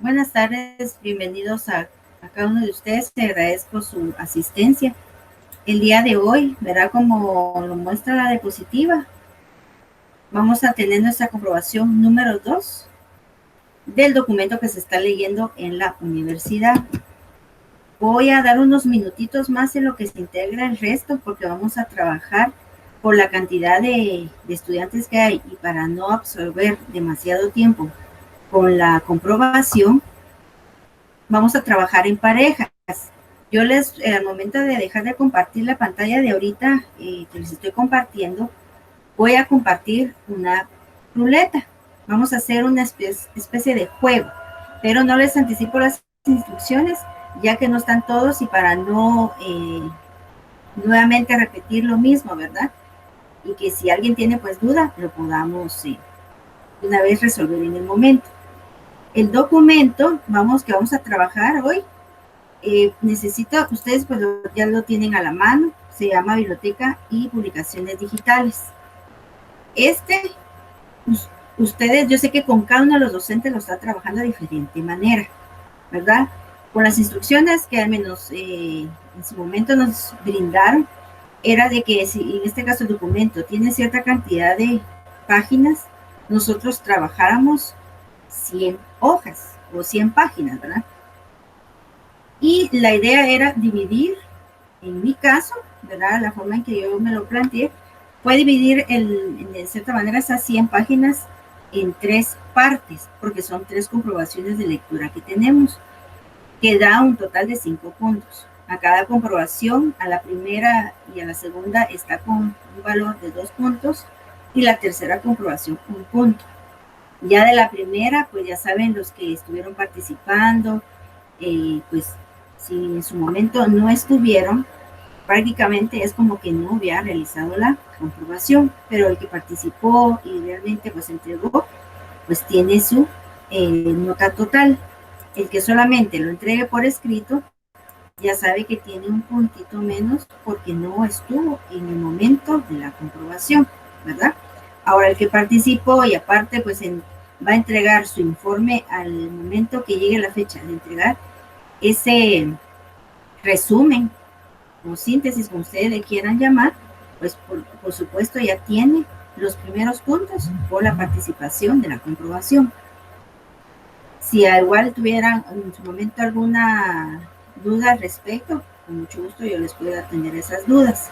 Buenas tardes, bienvenidos a cada uno de ustedes. Te agradezco su asistencia. El día de hoy, verá como lo muestra la diapositiva, vamos a tener nuestra comprobación número 2 del documento que se está leyendo en la universidad. Voy a dar unos minutitos más en lo que se integra el resto porque vamos a trabajar por la cantidad de estudiantes que hay y para no absorber demasiado tiempo con la comprobación, vamos a trabajar en parejas. Yo al momento de dejar de compartir la pantalla de ahorita que les estoy compartiendo, voy a compartir una ruleta. Vamos a hacer una especie de juego, pero no les anticipo las instrucciones, ya que no están todos y para no nuevamente repetir lo mismo, ¿verdad? Y que si alguien tiene pues duda, lo podamos una vez resolver en el momento. El documento que vamos a trabajar hoy, necesito, ustedes pues ya lo tienen a la mano, se llama Biblioteca y Publicaciones Digitales. Ustedes, yo sé que con cada uno de los docentes lo está trabajando de diferente manera, ¿verdad? Con las instrucciones que al menos en su momento nos brindaron, era de que si en este caso el documento tiene cierta cantidad de páginas, nosotros trabajáramos 100 hojas o 100 páginas, ¿verdad? Y la idea era dividir, en mi caso, ¿verdad? La forma en que yo me lo planteé, fue dividir de cierta manera esas 100 páginas en 3 partes, porque son 3 comprobaciones de lectura que tenemos, que da un total de 5 puntos. A cada comprobación, a la primera y a la segunda está con un valor de 2 puntos, y la tercera comprobación 1 punto. Ya de la primera, pues ya saben los que estuvieron participando, pues si en su momento no estuvieron, prácticamente es como que no había realizado la comprobación, pero el que participó y realmente pues entregó, pues tiene su nota total. El que solamente lo entregue por escrito, ya sabe que tiene un puntito menos porque no estuvo en el momento de la comprobación, ¿verdad? Ahora el que participó y aparte pues va a entregar su informe al momento que llegue la fecha de entregar ese resumen o síntesis, como ustedes le quieran llamar, pues por supuesto ya tiene los primeros puntos por la participación de la comprobación. Si igual tuvieran en su momento alguna duda al respecto, con mucho gusto yo les puedo atender esas dudas.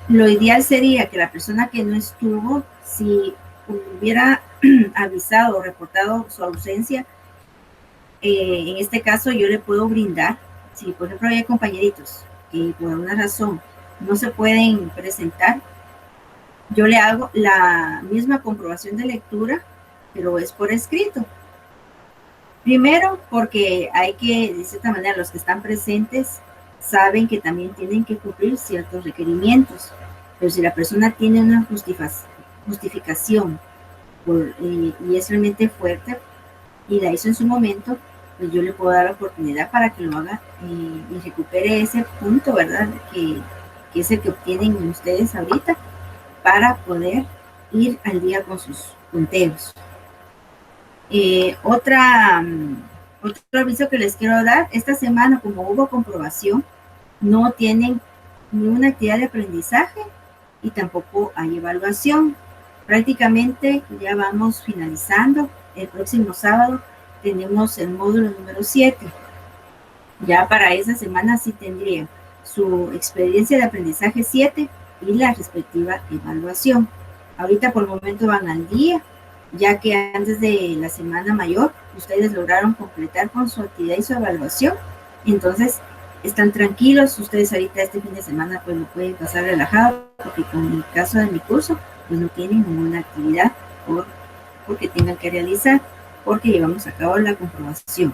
Lo ideal sería que la persona que no estuvo, si hubiera avisado o reportado su ausencia, en este caso yo le puedo brindar, si por ejemplo hay compañeritos que por alguna razón no se pueden presentar, yo le hago la misma comprobación de lectura, pero es por escrito. Primero, porque hay que, de cierta manera, los que están presentes saben que también tienen que cumplir ciertos requerimientos, pero si la persona tiene una justificación y es realmente fuerte y la hizo en su momento, pues yo le puedo dar la oportunidad para que lo haga y recupere ese punto, ¿verdad? Que es el que obtienen ustedes ahorita para poder ir al día con sus punteos. Otro aviso que les quiero dar, esta semana como hubo comprobación, no tienen ni una actividad de aprendizaje y tampoco hay evaluación. Prácticamente ya vamos finalizando. El próximo sábado tenemos el módulo número 7. Ya para esa semana sí tendrían su experiencia de aprendizaje 7 y la respectiva evaluación. Ahorita por el momento van al día, ya que antes de la semana mayor ustedes lograron completar con su actividad y su evaluación. Entonces están tranquilos, ustedes ahorita este fin de semana pues lo pueden pasar relajado, porque con el caso de mi curso pues no tienen ninguna actividad porque tengan que realizar, porque llevamos a cabo la comprobación.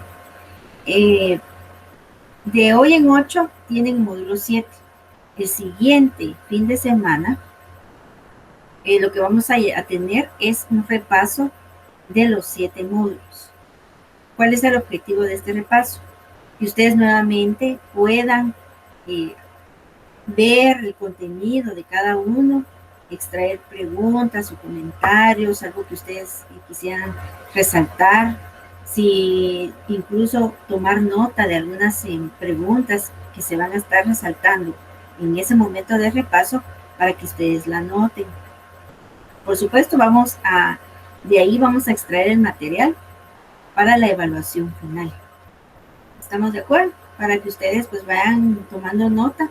De hoy en 8 tienen módulo 7. El siguiente fin de semana, lo que vamos a tener es un repaso de los 7 módulos. ¿Cuál es el objetivo de este repaso? Que ustedes nuevamente puedan ver el contenido de cada uno, extraer preguntas o comentarios, algo que ustedes quisieran resaltar, si incluso tomar nota de algunas preguntas que se van a estar resaltando en ese momento de repaso para que ustedes la noten. Por supuesto, de ahí vamos a extraer el material para la evaluación final. ¿Estamos de acuerdo? Para que ustedes pues vayan tomando nota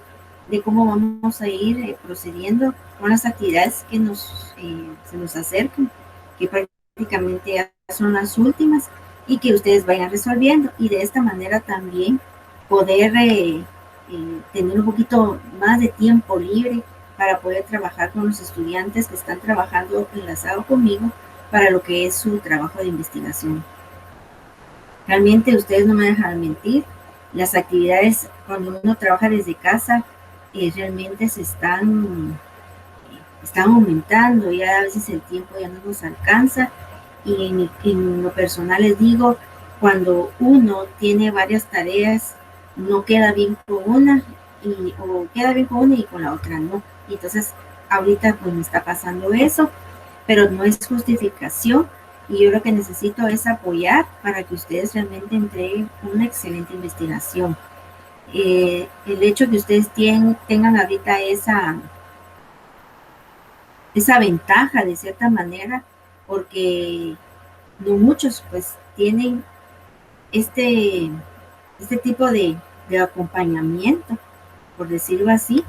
de cómo vamos a ir procediendo con las actividades que se nos acercan, que prácticamente ya son las últimas y que ustedes vayan resolviendo, y de esta manera también poder tener un poquito más de tiempo libre para poder trabajar con los estudiantes que están trabajando enlazado conmigo para lo que es su trabajo de investigación. Realmente ustedes no me dejan mentir, las actividades cuando uno trabaja desde casa realmente están aumentando, ya a veces el tiempo ya no nos alcanza, y en lo personal les digo, cuando uno tiene varias tareas, no queda bien con una, o queda bien con una y con la otra no. Y entonces ahorita pues me está pasando eso, pero no es justificación, y yo lo que necesito es apoyar para que ustedes realmente entreguen una excelente investigación. El hecho que ustedes tengan ahorita esa ventaja de cierta manera, porque no muchos pues tienen este tipo de acompañamiento, por decirlo así,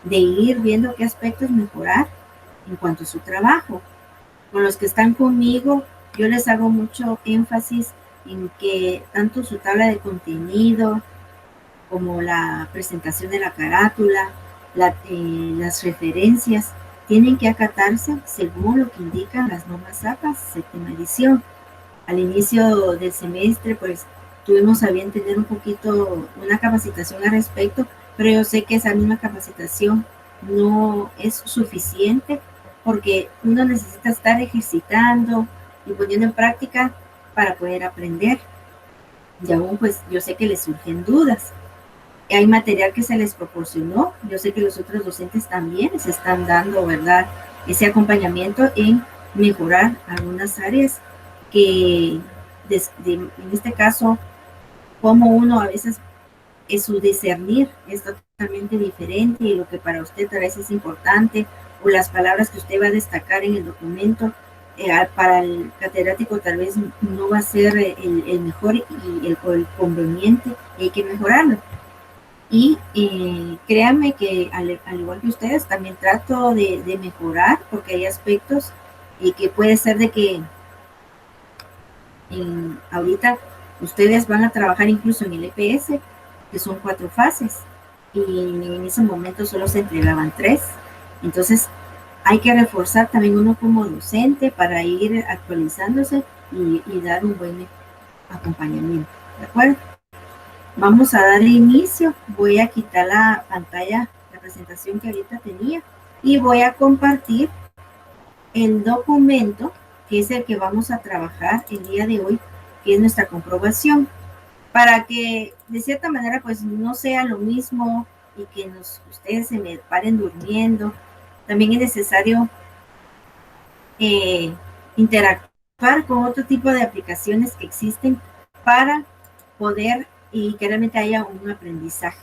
de ir viendo qué aspectos mejorar en cuanto a su trabajo. Con los que están conmigo, yo les hago mucho énfasis en que tanto su tabla de contenido como la presentación de la carátula, las referencias, tienen que acatarse según lo que indican las normas APA, séptima edición. Al inicio del semestre, pues tuvimos a bien tener un poquito una capacitación al respecto, pero yo sé que esa misma capacitación no es suficiente, porque uno necesita estar ejercitando y poniendo en práctica para poder aprender. Y aún pues yo sé que les surgen dudas. Hay material que se les proporcionó, yo sé que los otros docentes también les están dando, ¿verdad?, ese acompañamiento en mejorar algunas áreas que en este caso, como uno a veces su discernir es totalmente diferente, y lo que para usted tal vez es importante, o las palabras que usted va a destacar en el documento, para el catedrático tal vez no va a ser el mejor y el conveniente, y hay que mejorarlo. Y créanme que al igual que ustedes, también trato de mejorar, porque hay aspectos que puede ser de que ahorita ustedes van a trabajar incluso en el EPS, que son 4 fases, y en ese momento solo se entregaban 3. Entonces hay que reforzar también uno como docente para ir actualizándose y dar un buen acompañamiento, ¿de acuerdo? Vamos a darle inicio. Voy a quitar la pantalla, la presentación que ahorita tenía, y voy a compartir el documento que es el que vamos a trabajar el día de hoy, que es nuestra comprobación, para que de cierta manera pues no sea lo mismo y que ustedes se me paren durmiendo. También es necesario interactuar con otro tipo de aplicaciones que existen para poder y que realmente haya un aprendizaje.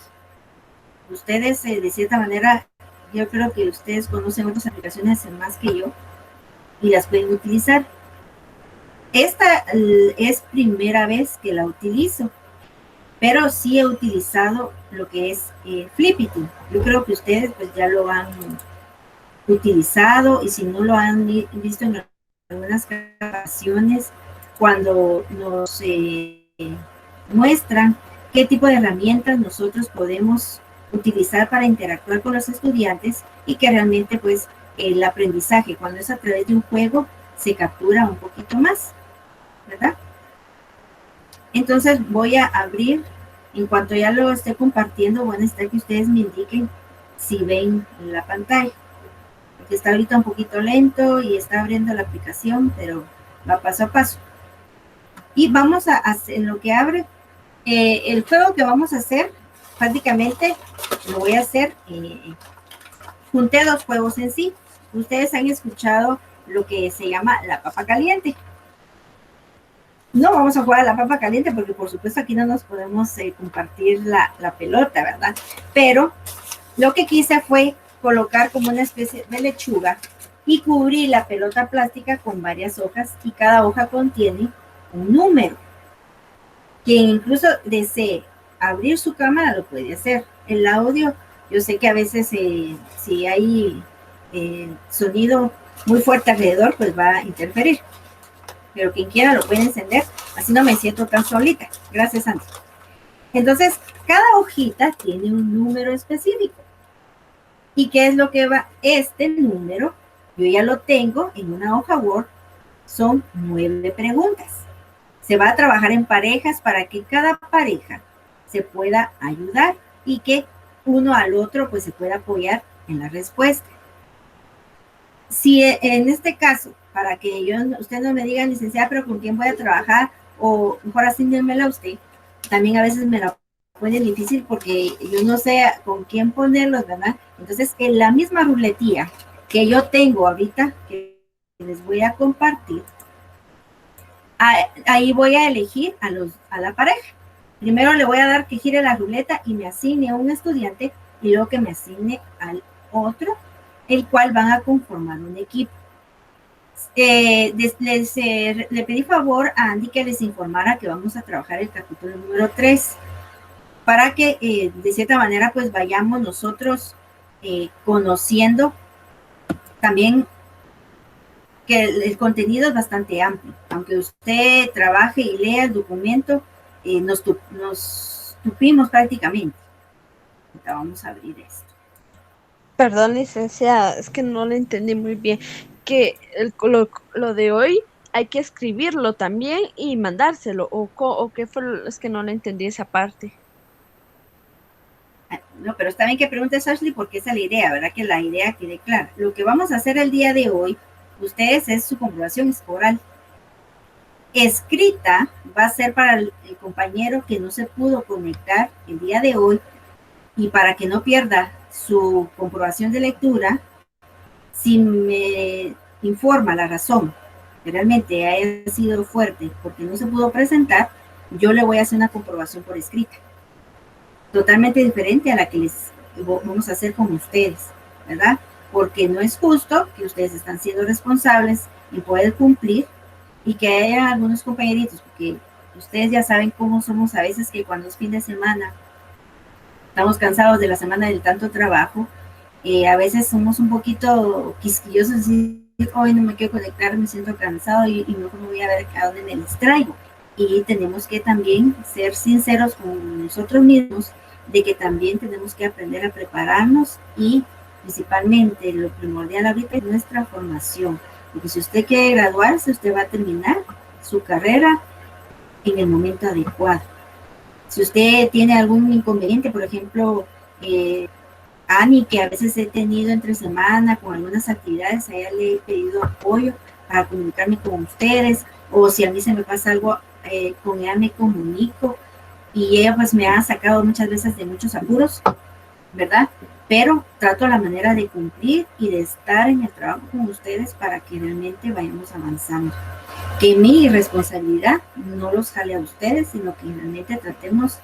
Ustedes de cierta manera, yo creo que ustedes conocen otras aplicaciones más que yo y las pueden utilizar. Esta es primera vez que la utilizo, pero sí he utilizado lo que es Flippity. Yo creo que ustedes pues ya lo han utilizado, y si no lo han visto en algunas ocasiones, cuando nos muestran qué tipo de herramientas nosotros podemos utilizar para interactuar con los estudiantes, y que realmente pues el aprendizaje, cuando es a través de un juego, se captura un poquito más, ¿verdad? Entonces voy a abrir, en cuanto ya lo esté compartiendo, van a estar que ustedes me indiquen si ven la pantalla, porque está ahorita un poquito lento y está abriendo la aplicación, pero va paso a paso. Y vamos a hacer lo que abre. El juego que vamos a hacer, prácticamente lo voy a hacer, junté 2 juegos en sí. Ustedes han escuchado lo que se llama la papa caliente. no vamos a jugar a la papa caliente porque por supuesto aquí no nos podemos compartir la pelota, ¿verdad? Pero lo que quise fue colocar como una especie de lechuga y cubrir la pelota plástica con varias hojas y cada hoja contiene un número. Quien incluso desee abrir su cámara lo puede hacer. El audio, yo sé que a veces si hay sonido muy fuerte alrededor, pues va a interferir. Pero quien quiera lo puede encender, así no me siento tan solita. Gracias, Santi. Entonces, cada hojita tiene un número específico. ¿Y qué es lo que va? Este número, yo ya lo tengo en una hoja Word, son 9 preguntas. Se va a trabajar en parejas para que cada pareja se pueda ayudar y que uno al otro pues se pueda apoyar en la respuesta. Si en este caso, para que usted no me diga, licenciada, pero con quién voy a trabajar, o mejor asígnenmela a usted, también a veces me la pone difícil porque yo no sé con quién ponerlos, ¿verdad? Entonces, en la misma ruletía que yo tengo ahorita, que les voy a compartir, ahí voy a elegir a la pareja. Primero le voy a dar que gire la ruleta y me asigne a un estudiante y luego que me asigne al otro, el cual van a conformar un equipo. Le pedí favor a Andy que les informara que vamos a trabajar el capítulo número 3 para que de cierta manera pues vayamos nosotros conociendo también que el contenido es bastante amplio. Aunque usted trabaje y lea el documento, nos tupimos prácticamente. Ahorita vamos a abrir esto. Perdón, licenciada, es que no le entendí muy bien. Que lo de hoy hay que escribirlo también y mandárselo. ¿O qué fue? Es que no le entendí esa parte. No, pero está bien que preguntes, Ashley, porque esa es la idea, ¿verdad? Que la idea quede clara. Lo que vamos a hacer el día de hoy, ustedes, es su comprobación oral. Escrita va a ser para el compañero que no se pudo conectar el día de hoy y para que no pierda su comprobación de lectura, si me informa la razón que realmente haya sido fuerte porque no se pudo presentar, yo le voy a hacer una comprobación por escrita, totalmente diferente a la que les vamos a hacer con ustedes, ¿verdad? Porque no es justo que ustedes están siendo responsables en poder cumplir y que haya algunos compañeritos, porque ustedes ya saben cómo somos a veces, que cuando es fin de semana estamos cansados de la semana del tanto trabajo, a veces somos un poquito quisquillosos y hoy no me quiero conectar, me siento cansado y mejor me voy a ver a dónde me distraigo. Y tenemos que también ser sinceros con nosotros mismos de que también tenemos que aprender a prepararnos y principalmente lo primordial ahorita es nuestra formación. Porque si usted quiere graduarse, usted va a terminar su carrera en el momento adecuado. Si usted tiene algún inconveniente, por ejemplo, Ani, que a veces he tenido entre semana con algunas actividades, a ella le he pedido apoyo para comunicarme con ustedes, o si a mí se me pasa algo, con ella me comunico, y ella pues me ha sacado muchas veces de muchos apuros, ¿verdad? Pero trato la manera de cumplir y de estar en el trabajo con ustedes para que realmente vayamos avanzando. Que mi responsabilidad no los jale a ustedes, sino que realmente tratemos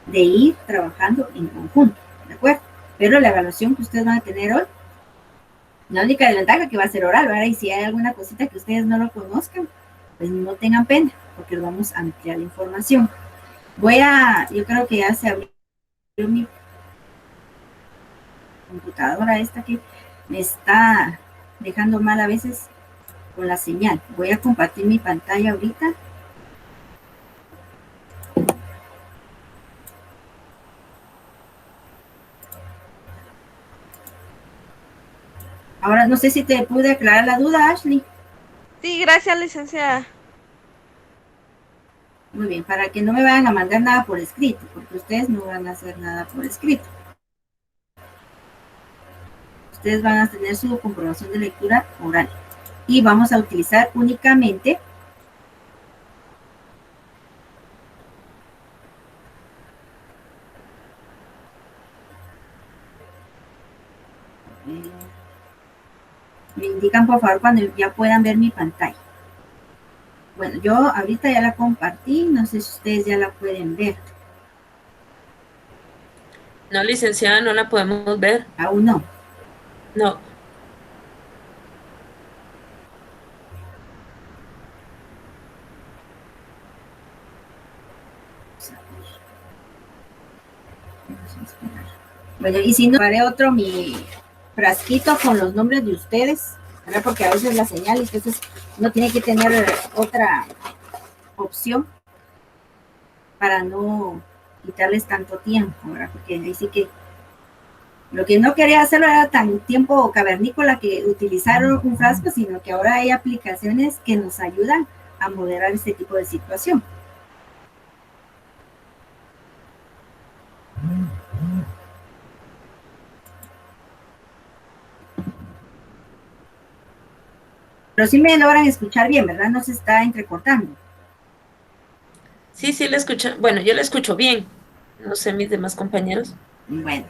de ir trabajando en conjunto, ¿de acuerdo? Pero la evaluación que ustedes van a tener hoy, la única desventaja que va a ser oral, ¿verdad? Y si hay alguna cosita que ustedes no lo conozcan, pues no tengan pena, porque vamos a ampliar la información. Yo creo que ya se abrió mi computadora esta que me está dejando mal a veces con la señal. Voy a compartir mi pantalla ahorita. Ahora no sé si te pude aclarar la duda, Ashley. Sí, gracias, licenciada. Muy bien, para que no me vayan a mandar nada por escrito, porque ustedes no van a hacer nada por escrito. Ustedes van a tener su comprobación de lectura oral. Y vamos a utilizar únicamente me indican por favor cuando ya puedan ver mi pantalla. Bueno, yo ahorita ya la compartí, no sé si ustedes ya la pueden ver. No, licenciada, no la podemos ver. Aún no. No. Bueno, y si no, haré otro mi frasquito con los nombres de ustedes, ¿verdad? Porque a veces la señal, entonces uno tiene que tener otra opción para no quitarles tanto tiempo, ¿verdad? Porque ahí sí que lo que no quería hacerlo era tan tiempo cavernícola que utilizaron un frasco, sino que ahora hay aplicaciones que nos ayudan a moderar este tipo de situación. Pero sí me logran escuchar bien, ¿verdad? No se está entrecortando. Sí, sí, la escucho. Bueno, yo la escucho bien. No sé mis demás compañeros. Bueno,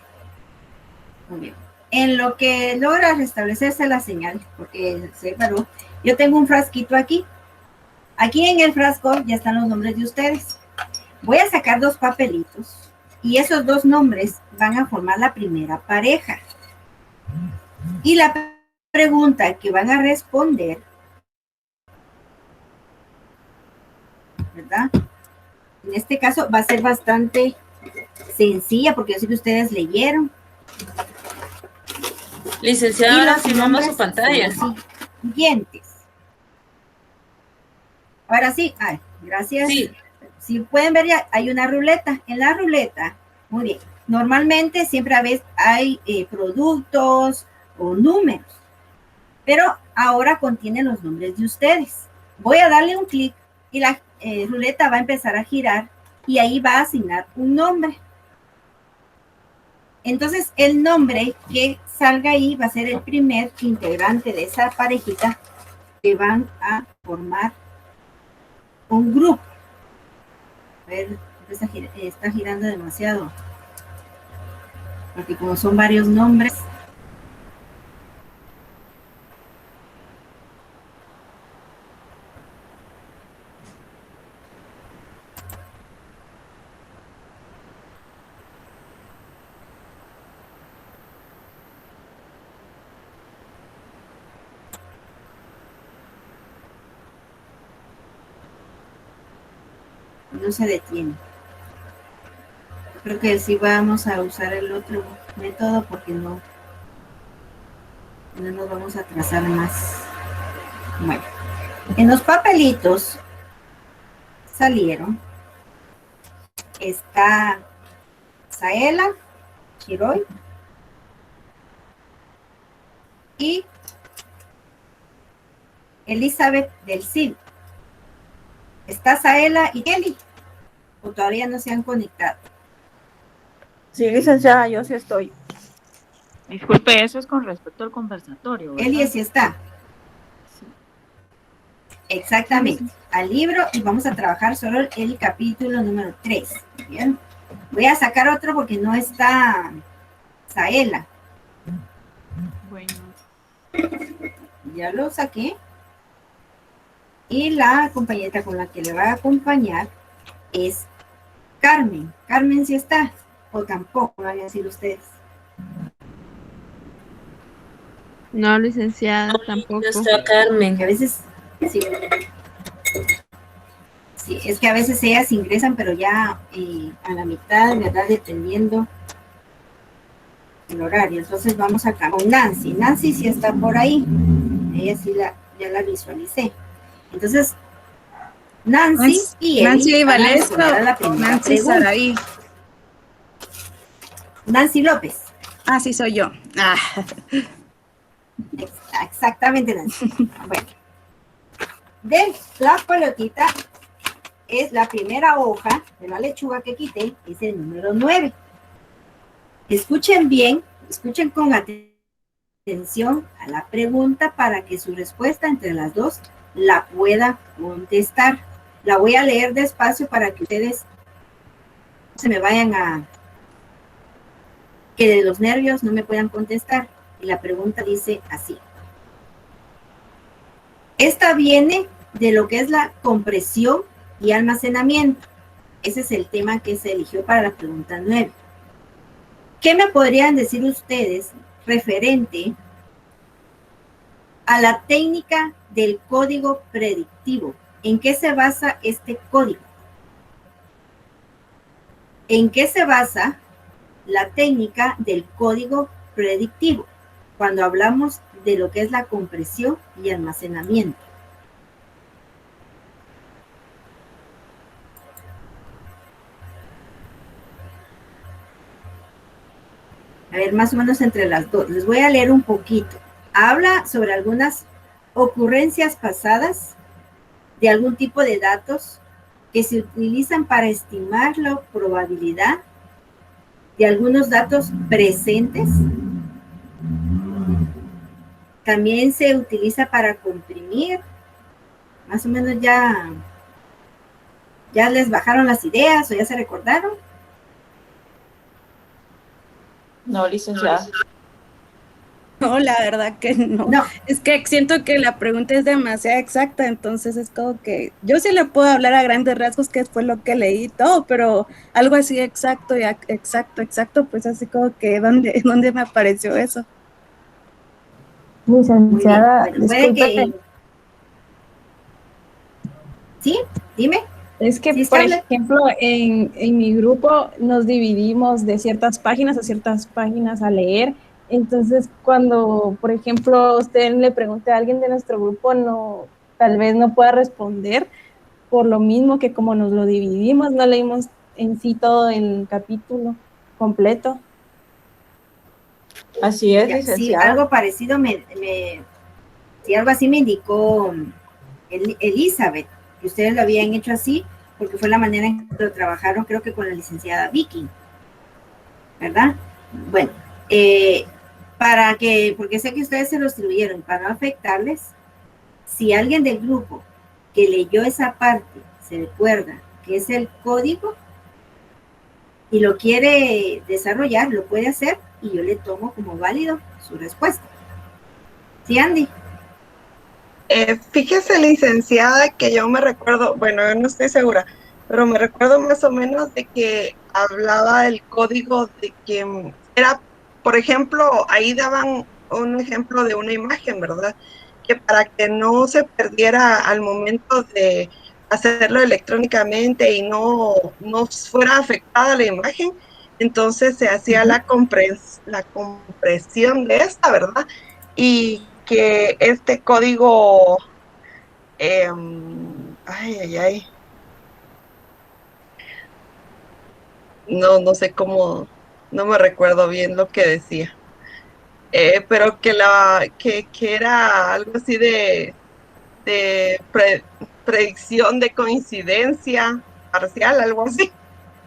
muy bien. En lo que logra restablecerse la señal, porque se paró, yo tengo un frasquito aquí. Aquí en el frasco ya están los nombres de ustedes. Voy a sacar 2 papelitos y esos 2 nombres van a formar la primera pareja. Y la pregunta que van a responder, ¿verdad? En este caso va a ser bastante sencilla porque yo sé que ustedes leyeron. Licenciada, ahora sí vamos a su pantalla. Siguientes. Ahora sí, gracias. Sí. Si pueden ver, ya hay una ruleta. En la ruleta, muy bien. Normalmente siempre a veces hay productos o números, pero ahora contiene los nombres de ustedes. Voy a darle un clic y la ruleta va a empezar a girar y ahí va a asignar un nombre. Entonces, el nombre que salga ahí va a ser el primer integrante de esa parejita que van a formar un grupo. A ver, está girando demasiado. Porque como son varios nombres. No se detiene. Creo que sí vamos a usar el otro método porque no nos vamos a atrasar más. Bueno, en los papelitos salieron. Está Saela Chiroy y Elizabeth del Cid. ¿Está Saela y Kelly? ¿O todavía no se han conectado? Sí, licenciada, yo sí estoy. Disculpe, eso es con respecto al conversatorio, ¿verdad? Eli sí está. Sí. Exactamente, Sí. al libro y vamos a trabajar solo el capítulo número 3. Bien, voy a sacar otro porque no está Saela. Bueno. Ya lo saqué. Y la compañera con la que le va a acompañar es Carmen. Carmen sí está, o tampoco, van a decir ustedes. No, licenciada, tampoco. No está Carmen. Que a veces, sí, es que a veces ellas ingresan, pero ya a la mitad, ¿verdad? Dependiendo el horario. Entonces vamos acá con Nancy. Nancy sí está por ahí. Ella sí ya la visualicé. Entonces, Nancy y Eli Nancy van a Valesco, responder a la primera Nancy pregunta. Saraí. Nancy López. Ah, sí, soy yo. Ah. Exactamente, Nancy. Bueno, de la pelotita es la primera hoja de la lechuga que quité, es el número 9. Escuchen bien, escuchen con atención a la pregunta para que su respuesta entre las dos la pueda contestar. La voy a leer despacio para que ustedes se me vayan que de los nervios no me puedan contestar. Y la pregunta dice así. Esta viene de lo que es la compresión y almacenamiento. Ese es el tema que se eligió para la pregunta 9. ¿Qué me podrían decir ustedes referente a la técnica del código predictivo? ¿En qué se basa este código? ¿En qué se basa la técnica del código predictivo cuando hablamos de lo que es la compresión y almacenamiento? A ver, más o menos entre las dos. Les voy a leer un poquito. Habla sobre algunas ocurrencias pasadas de algún tipo de datos que se utilizan para estimar la probabilidad de algunos datos presentes. También se utiliza para comprimir. Más o menos ya les bajaron las ideas o ya se recordaron. No, licenciada. No, la verdad que no. No. Es que siento que la pregunta es demasiado exacta, entonces es como que yo sí le puedo hablar a grandes rasgos que fue lo que leí y todo, pero algo así exacto, pues así como que ¿dónde me apareció eso? Licenciada, Bueno, puede disculpe, que... ¿Sí? Dime. es que, ¿Sí, por Scarlett? ejemplo, en mi grupo nos dividimos de ciertas páginas a ciertas páginas a leer. Entonces, cuando, por ejemplo, usted le pregunte a alguien de nuestro grupo, no, tal vez no pueda responder por lo mismo que como nos lo dividimos, no leímos en sí todo el capítulo completo. Así es, Ya, sí, licenciada. algo parecido sí, algo así me indicó Elizabeth, que ustedes lo habían hecho así, porque fue la manera en que lo trabajaron, creo que con la licenciada Vicky, ¿verdad? Bueno, porque sé que ustedes se lo distribuyeron, para no afectarles, si alguien del grupo que leyó esa parte se recuerda que es el código y lo quiere desarrollar, lo puede hacer y yo le tomo como válido su respuesta. ¿Sí, Andy? Fíjese, licenciada, que yo me recuerdo, bueno, yo no estoy segura, pero me recuerdo más o menos de que hablaba del código de que era, por ejemplo, ahí daban un ejemplo de una imagen, ¿verdad? Que para que no se perdiera al momento de hacerlo electrónicamente y no fuera afectada la imagen, entonces se hacía la compresión de esta, ¿verdad? Y que este código, no sé cómo, no me recuerdo bien lo que decía, pero que era algo así de predicción de coincidencia parcial, algo así,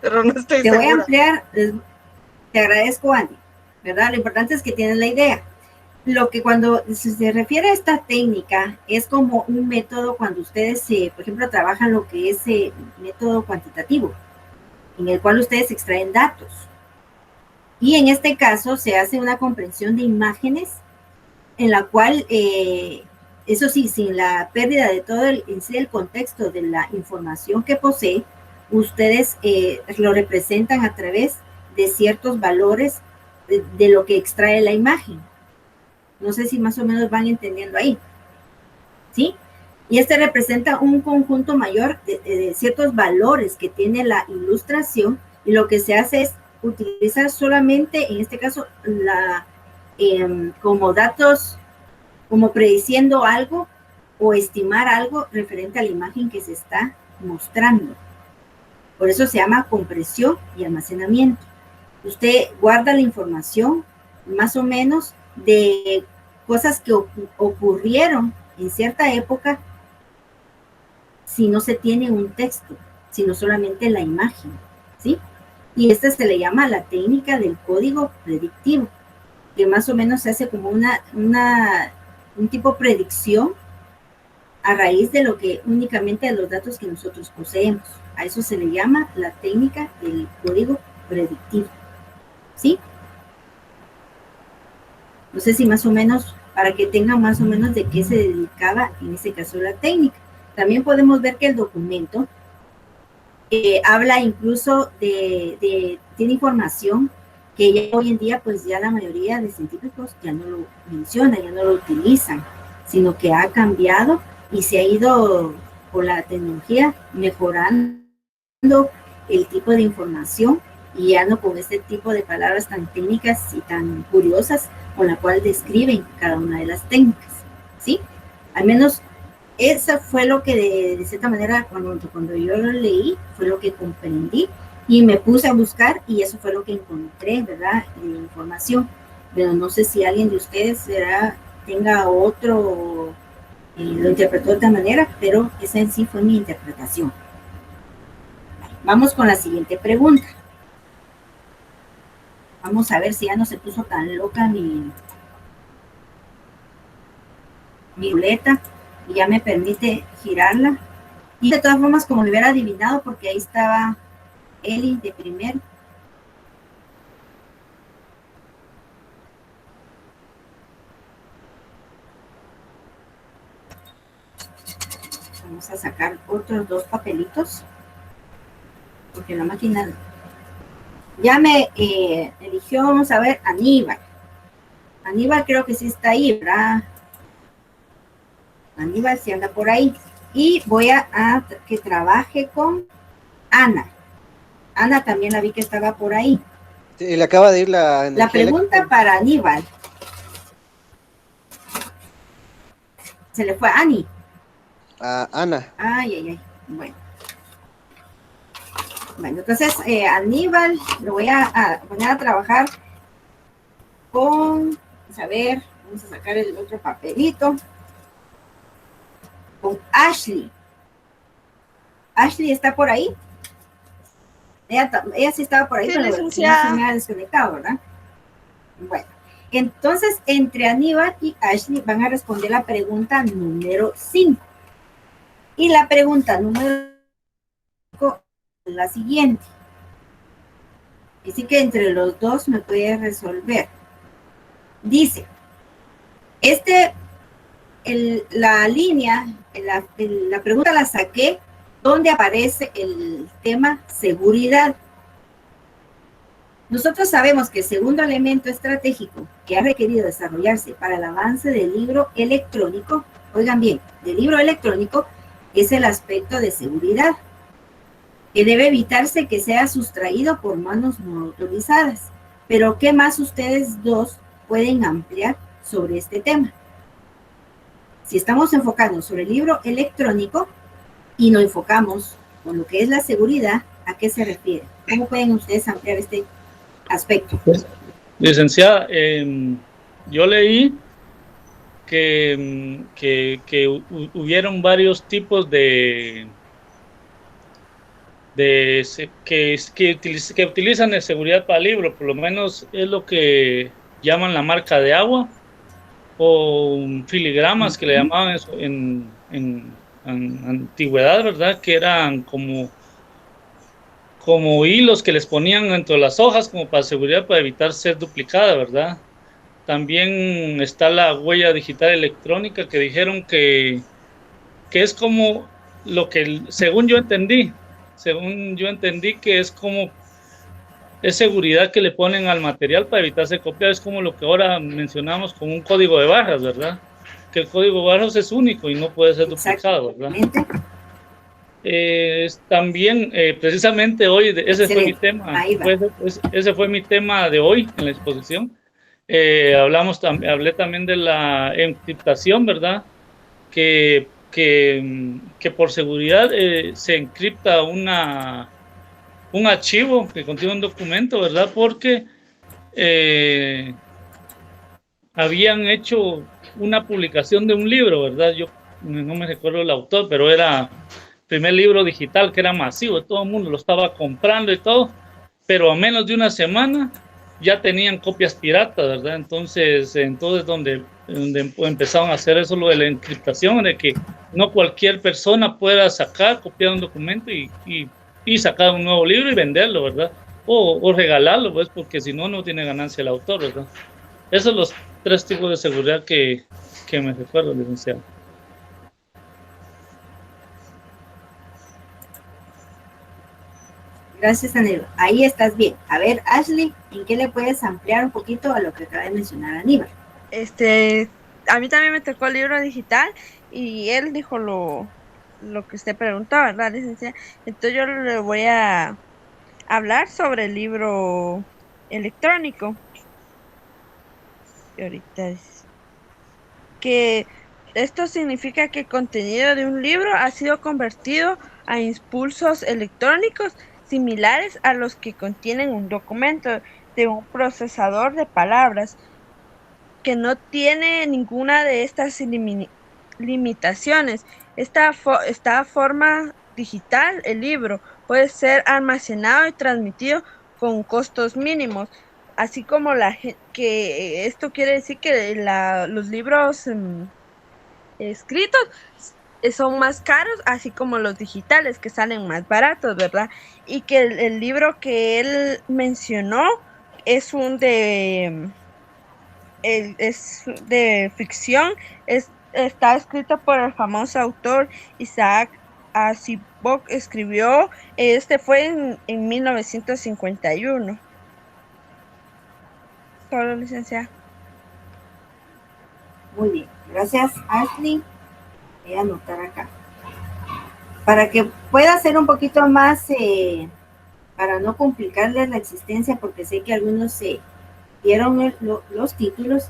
pero no estoy Te voy a segura. ampliar, te agradezco, Andy, ¿verdad? Lo importante es que tienes la idea. Lo que cuando se refiere a esta técnica es como un método cuando ustedes, por ejemplo, trabajan lo que es método cuantitativo, en el cual ustedes extraen datos. Y en este caso se hace una comprensión de imágenes en la cual, eso sí, sin la pérdida de todo el contexto de la información que posee, ustedes lo representan a través de ciertos valores de lo que extrae la imagen. No sé si más o menos van entendiendo ahí. ¿Sí? Y este representa un conjunto mayor de ciertos valores que tiene la ilustración, y lo que se hace es utilizar solamente, en este caso, como datos, como prediciendo algo o estimar algo referente a la imagen que se está mostrando. Por eso se llama compresión y almacenamiento. Usted guarda la información más o menos de cosas que ocurrieron en cierta época si no se tiene un texto, sino solamente la imagen, ¿sí? Y esta se le llama la técnica del código predictivo, que más o menos se hace como un tipo de predicción a raíz de lo que únicamente de los datos que nosotros poseemos. A eso se le llama la técnica del código predictivo, ¿sí? No sé si más o menos, para que tengan más o menos de qué se dedicaba en ese caso la técnica. También podemos ver que el documento habla incluso tiene información que ya hoy en día pues ya la mayoría de científicos ya no lo mencionan, ya no lo utilizan, sino que ha cambiado y se ha ido con la tecnología mejorando el tipo de información y ya no con este tipo de palabras tan técnicas y tan curiosas con la cual describen cada una de las técnicas, ¿sí? Al menos eso fue lo que de cierta manera cuando yo lo leí fue lo que comprendí y me puse a buscar y eso fue lo que encontré, ¿verdad? De información, pero no sé si alguien de ustedes tenga otro, lo interpretó de otra manera, pero esa en sí fue mi interpretación. Vamos con la siguiente pregunta. Vamos a ver si ya no se puso tan loca mi ruleta y ya me permite girarla. Y de todas formas, como me hubiera adivinado, porque ahí estaba Eli de primero. Vamos a sacar otros 2 papelitos, porque la máquina ya me eligió. Vamos a ver, Aníbal. Aníbal creo que sí está ahí, ¿verdad? Aníbal sí anda por ahí. Y voy a que trabaje con Ana. Ana también la vi que estaba por ahí. Sí, le acaba de ir la energía. La pregunta para Aníbal. Se le fue a Ani. A Ana. Ay. Bueno. Bueno, entonces Aníbal lo voy a poner a trabajar con, a ver, vamos a sacar el otro papelito. Con Ashley. Ashley está por ahí. Ella sí estaba por ahí, Sí, pero no licenciada. se me ha desconectado, ¿verdad? Bueno, entonces entre Aníbal y Ashley van a responder la pregunta número 5. Y la pregunta número 5 es la siguiente. Así que entre los dos me puede resolver. Dice, la línea, la pregunta la saqué donde aparece el tema seguridad. Nosotros sabemos que el segundo elemento estratégico que ha requerido desarrollarse para el avance del libro electrónico, oigan bien, del libro electrónico, es el aspecto de seguridad, que debe evitarse que sea sustraído por manos no autorizadas. Pero, ¿qué más ustedes dos pueden ampliar sobre este tema? Si estamos enfocando sobre el libro electrónico y nos enfocamos con lo que es la seguridad, ¿a qué se refiere? ¿Cómo pueden ustedes ampliar este aspecto? Licenciada, yo leí que hubieron varios tipos que utilizan de seguridad para libros, por lo menos es lo que llaman la marca de agua o filigramas que le llamaban en antigüedad, ¿verdad? Que eran como hilos que les ponían dentro de las hojas como para seguridad, para evitar ser duplicada, ¿verdad? También está la huella digital electrónica que dijeron que es como lo que, según yo entendí que es como es seguridad que le ponen al material para evitarse copiar, es como lo que ahora mencionamos como un código de barras, ¿verdad? Que el código de barras es único y no puede ser duplicado, ¿verdad? También, precisamente hoy, ese fue mi tema, ese fue mi tema de hoy en la exposición. Hablé también de la encriptación, ¿verdad? Que por seguridad se encripta un archivo que contiene un documento, ¿verdad? Porque habían hecho una publicación de un libro, ¿verdad? Yo no me recuerdo el autor, pero era el primer libro digital que era masivo, todo el mundo lo estaba comprando y todo, pero a menos de una semana ya tenían copias piratas, ¿verdad? Entonces donde empezaron a hacer eso, lo de la encriptación, de que no cualquier persona pueda copiar un documento y sacar un nuevo libro y venderlo, ¿verdad? O regalarlo, pues, porque si no, no tiene ganancia el autor, ¿verdad? Esos son los 3 tipos de seguridad que me recuerdo, licenciado. Gracias, Aníbal. Ahí estás bien. A ver, Ashley, ¿en qué le puedes ampliar un poquito a lo que acaba de mencionar Aníbal? A mí también me tocó el libro digital y él dijo lo que usted preguntó, ¿verdad, licenciada? Entonces yo le voy a hablar sobre el libro electrónico. Y ahorita es que esto significa que el contenido de un libro ha sido convertido a impulsos electrónicos similares a los que contienen un documento de un procesador de palabras que no tiene ninguna de estas limitaciones. Esta forma digital, el libro, puede ser almacenado y transmitido con costos mínimos, así como que esto quiere decir que los libros escritos son más caros, así como los digitales que salen más baratos, ¿verdad? Y que el libro que él mencionó es es de ficción, está escrito por el famoso autor Isaac Asimov, escribió, fue en 1951. Solo, licenciada. Muy bien, gracias, Ashley. Voy a anotar acá. Para que pueda ser un poquito más, para no complicarles la existencia, porque sé que algunos se vieron los títulos,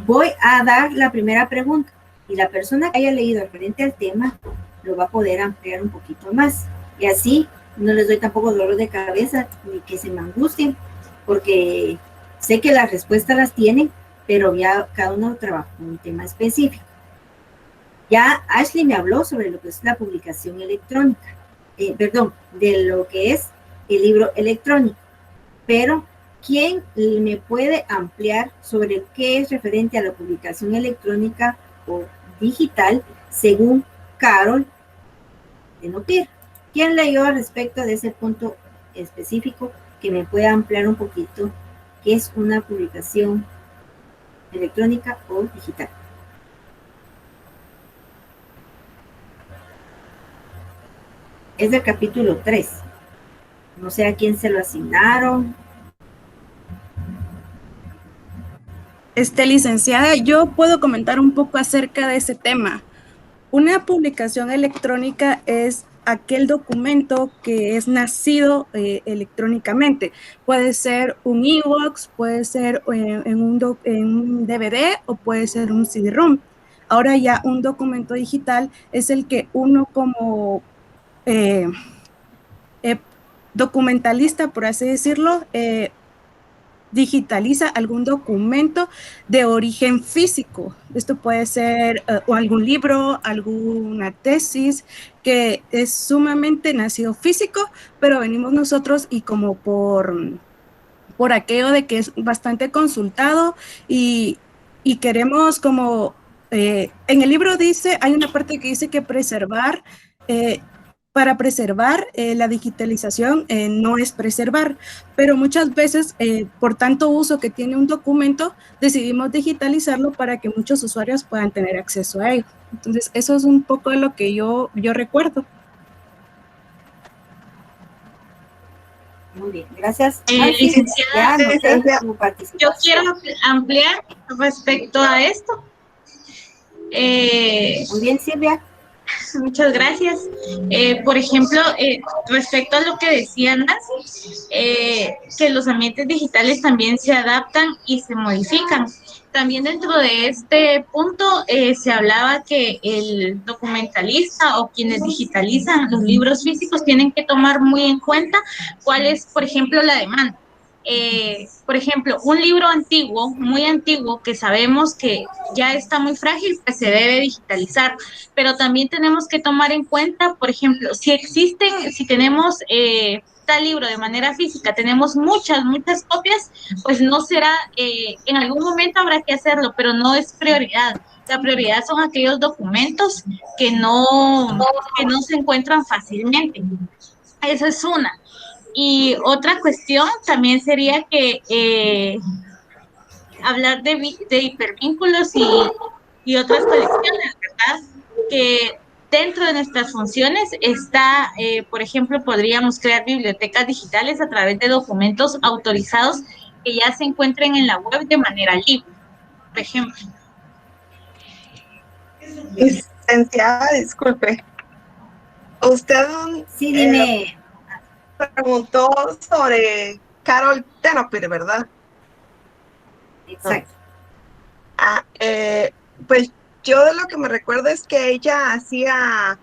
voy a dar la primera pregunta y la persona que haya leído referente al tema lo va a poder ampliar un poquito más. Y así no les doy tampoco dolor de cabeza ni que se me angustien, porque sé que las respuestas las tienen, pero ya cada uno trabaja en un tema específico. Ya Ashley me habló sobre lo que es la publicación electrónica, de lo que es el libro electrónico, pero ¿quién me puede ampliar sobre qué es referente a la publicación electrónica o digital según Carol de Nopir? ¿Quién leyó al respecto de ese punto específico que me pueda ampliar un poquito qué es una publicación electrónica o digital? Es del capítulo 3. No sé a quién se lo asignaron. Licenciada, yo puedo comentar un poco acerca de ese tema. Una publicación electrónica es aquel documento que es nacido electrónicamente. Puede ser un e-book, puede ser en un DVD o puede ser un CD-ROM. Ahora ya un documento digital es el que uno como documentalista, por así decirlo, digitaliza algún documento de origen físico. Esto puede ser o algún libro, alguna tesis que es sumamente nacido físico, pero venimos nosotros y como por aquello de que es bastante consultado y queremos como, en el libro dice, hay una parte que dice que para preservar la digitalización no es preservar, pero muchas veces por tanto uso que tiene un documento decidimos digitalizarlo para que muchos usuarios puedan tener acceso a ello. Entonces eso es un poco de lo que yo recuerdo. Muy bien, gracias. Licenciada, yo quiero ampliar respecto a esto. Muy bien, Silvia. Muchas gracias. Por ejemplo, respecto a lo que decía Nancy, que los ambientes digitales también se adaptan y se modifican. También dentro de este punto se hablaba que el documentalista o quienes digitalizan los libros físicos tienen que tomar muy en cuenta cuál es, por ejemplo, la demanda. Por ejemplo, un libro antiguo, muy antiguo, que sabemos que ya está muy frágil, pues se debe digitalizar, pero también tenemos que tomar en cuenta, por ejemplo, si tenemos tal libro de manera física, tenemos muchas copias, pues no será, en algún momento habrá que hacerlo, pero no es prioridad. La prioridad son aquellos documentos que no se encuentran fácilmente. Esa es una. Y otra cuestión también sería que hablar de hipervínculos y otras colecciones, ¿verdad? Que Dentro de nuestras funciones está, por ejemplo, podríamos crear bibliotecas digitales a través de documentos autorizados que ya se encuentren en la web de manera libre, por ejemplo. Licenciada, disculpe. Usted Sí, dime. preguntó sobre Carol Tenopir, ¿verdad? Exacto. Pues yo de lo que me recuerdo es que ella se hacía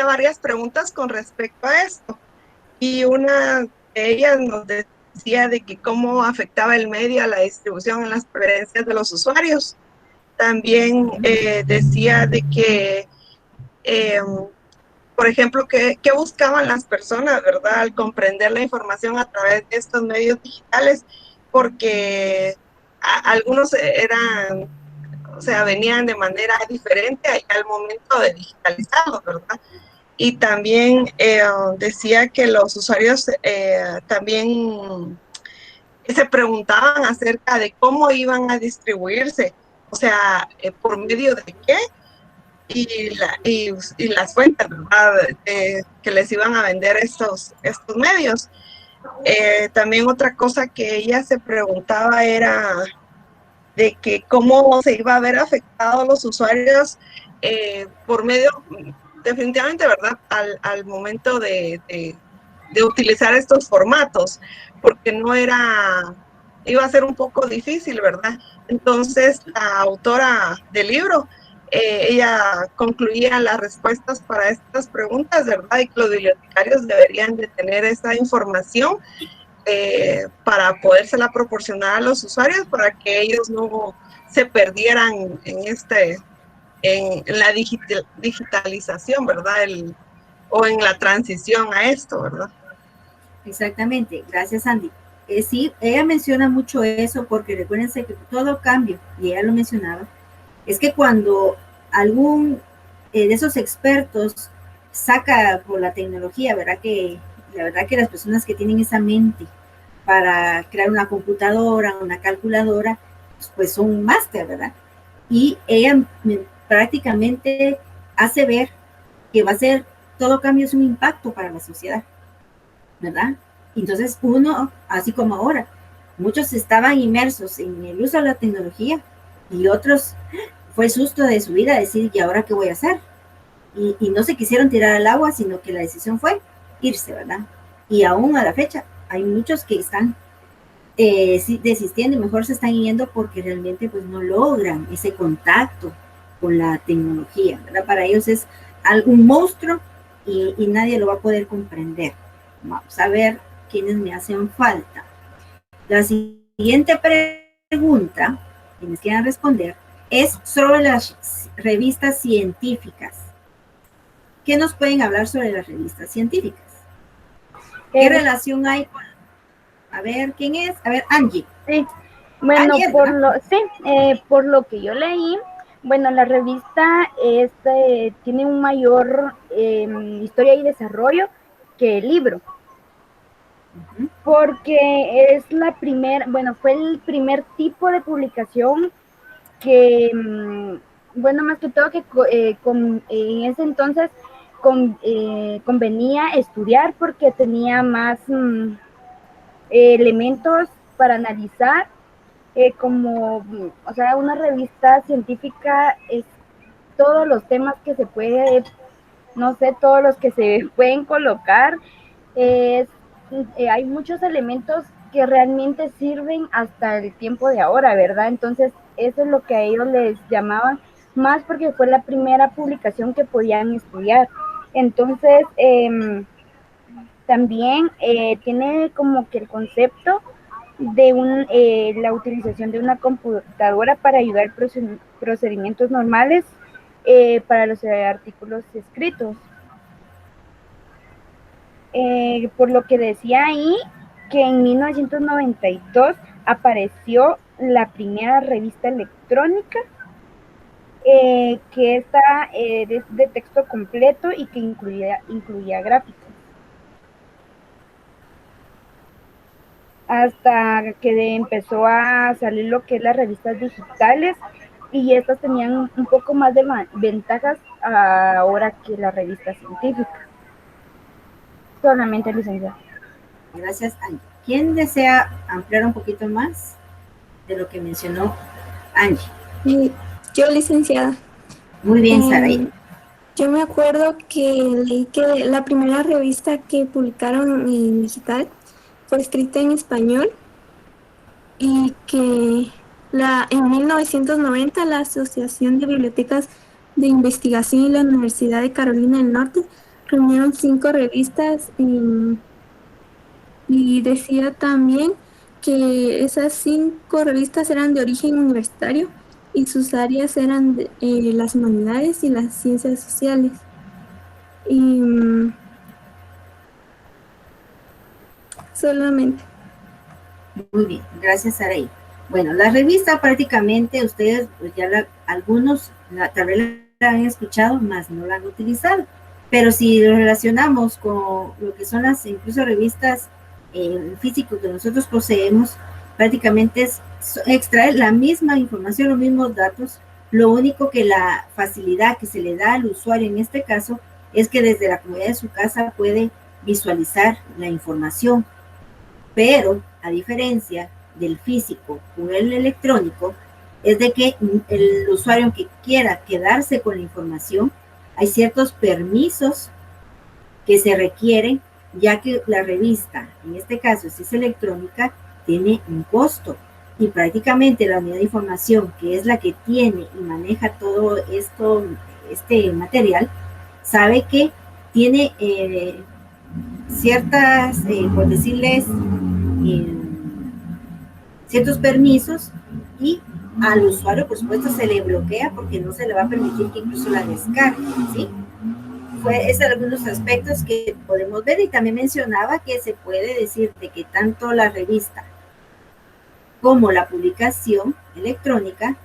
varias preguntas con respecto a esto. Y una de ellas nos decía de que cómo afectaba el medio a la distribución en las preferencias de los usuarios. También decía de que, por ejemplo, qué buscaban las personas, ¿verdad? Al comprender la información a través de estos medios digitales, porque algunos eran, o sea, venían de manera diferente al momento de digitalizarlos, ¿verdad? Y también decía que los usuarios también se preguntaban acerca de cómo iban a distribuirse, o sea, por medio de qué y las fuentes, ¿verdad? Que les iban a vender estos medios. También otra cosa que ella se preguntaba era de que cómo se iba a ver afectados los usuarios por medio, definitivamente, ¿verdad? Al momento de utilizar estos formatos, porque iba a ser un poco difícil, ¿verdad? Entonces, la autora del libro, ella concluía las respuestas para estas preguntas, ¿verdad? Y que los bibliotecarios deberían de tener esa información para podérsela proporcionar a los usuarios para que ellos no se perdieran en la digitalización, ¿verdad? O en la transición a esto, ¿verdad? Exactamente, gracias Andy. Sí, ella menciona mucho eso porque recuérdense que todo cambio, y ella lo mencionaba, es que cuando algún de esos expertos saca por la tecnología, la verdad que las personas que tienen esa mente para crear una computadora, una calculadora, pues son un máster, ¿verdad? Y ella prácticamente hace ver que va a ser, todo cambio es un impacto para la sociedad, ¿verdad? Entonces uno, así como ahora, muchos estaban inmersos en el uso de la tecnología y otros fue el susto de su vida decir, ¿y ahora qué voy a hacer? Y no se quisieron tirar al agua, sino que la decisión fue irse, ¿verdad? Y aún a la fecha hay muchos que están desistiendo y mejor se están yendo porque realmente pues no logran ese contacto con la tecnología, ¿verdad? Para ellos es algún monstruo y nadie lo va a poder comprender. Vamos a ver quiénes me hacen falta. La siguiente pregunta, quienes quieran responder, es sobre las revistas científicas. ¿Qué nos pueden hablar sobre las revistas científicas? ¿Qué relación hay con... A ver, ¿quién es? A ver, Angie. Sí, bueno, Angie, por lo que yo leí, bueno, la revista tiene un mayor historia y desarrollo que el libro. Porque es fue el primer tipo de publicación que, bueno, más que todo que en ese entonces convenía estudiar porque tenía más elementos para analizar, o sea, una revista científica es todos los temas que se puede, no sé, todos los que se pueden colocar, hay muchos elementos que realmente sirven hasta el tiempo de ahora, ¿verdad? Entonces, eso es lo que a ellos les llamaban más porque fue la primera publicación que podían estudiar. Entonces, también tiene como que el concepto de la utilización de una computadora para ayudar procedimientos normales para los artículos escritos. Por lo que decía ahí, que en 1992 apareció la primera revista electrónica, que está de texto completo y que incluía gráficos. Hasta que empezó a salir lo que es las revistas digitales, y estas tenían un poco más de ventajas ahora que la revista científica. Solamente, licenciada. Gracias, Angie. ¿Quién desea ampliar un poquito más de lo que mencionó Angie? Yo, licenciada. Muy bien, Saraí. Yo me acuerdo que leí que la primera revista que publicaron en digital fue escrita en español y que en 1990 la Asociación de Bibliotecas de Investigación y la Universidad de Carolina del Norte reunieron 5 revistas y decía también que esas 5 revistas eran de origen universitario y sus áreas eran las humanidades y las ciencias sociales. Y solamente. Muy bien, gracias, Saraí. Bueno, la revista prácticamente ustedes, pues ya algunos tal vez la han escuchado, más no la han utilizado. Pero si lo relacionamos con lo que son las incluso revistas físicas que nosotros poseemos, prácticamente es extraer la misma información, los mismos datos. Lo único que la facilidad que se le da al usuario en este caso es que desde la comodidad de su casa puede visualizar la información. Pero a diferencia del físico con el electrónico, es de que el usuario que quiera quedarse con la información, hay ciertos permisos que se requieren, ya que la revista, en este caso si es electrónica, tiene un costo y prácticamente la unidad de información, que es la que tiene y maneja todo esto, este material, sabe que tiene ciertas, por decirles, ciertos permisos, y al usuario por supuesto se le bloquea porque no se le va a permitir que incluso la descargue, ¿sí? Es algunos aspectos que podemos ver, y también mencionaba que se puede decir de que tanto la revista como la publicación electrónica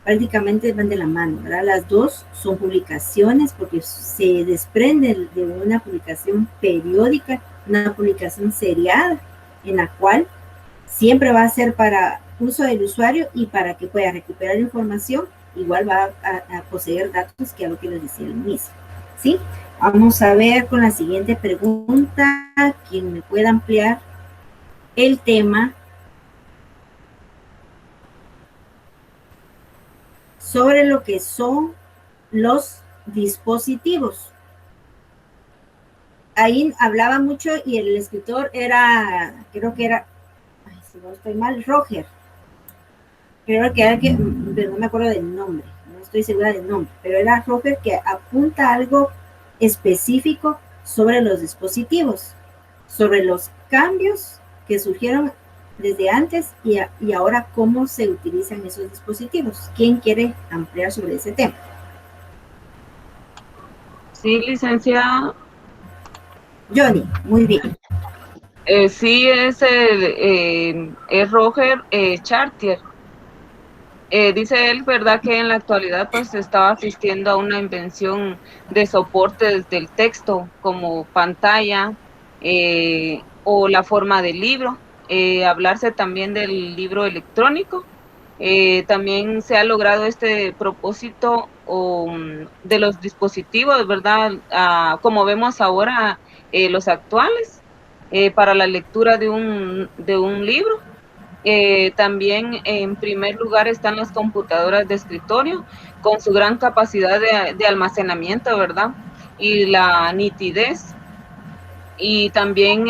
prácticamente van de la mano, ¿verdad? Las dos son publicaciones porque se desprende de una publicación periódica, una publicación seriada, en la cual siempre va a ser para uso del usuario y para que pueda recuperar información, igual va a poseer datos, que es lo que les decía al inicio, ¿sí? Vamos a ver con la siguiente pregunta, quien me pueda ampliar el tema sobre lo que son los dispositivos. Ahí hablaba mucho y el escritor era, creo que era, si no estoy mal, Roger. Creo que era pero no me acuerdo del nombre, no estoy segura del nombre, pero era Roger que apunta algo específico sobre los dispositivos, sobre los cambios que surgieron desde antes y ahora cómo se utilizan esos dispositivos. ¿Quién quiere ampliar sobre ese tema? Sí, licenciada. Johnny, muy bien. Sí, es Roger Chartier. Dice él, ¿verdad?, que en la actualidad pues se estaba asistiendo a una invención de soportes del texto como pantalla o la forma del libro. Hablarse también del libro electrónico. También se ha logrado este propósito de los dispositivos, ¿verdad? Como vemos ahora, los actuales, para la lectura de un libro. También en primer lugar están las computadoras de escritorio con su gran capacidad de almacenamiento, ¿verdad? Y la nitidez. Y también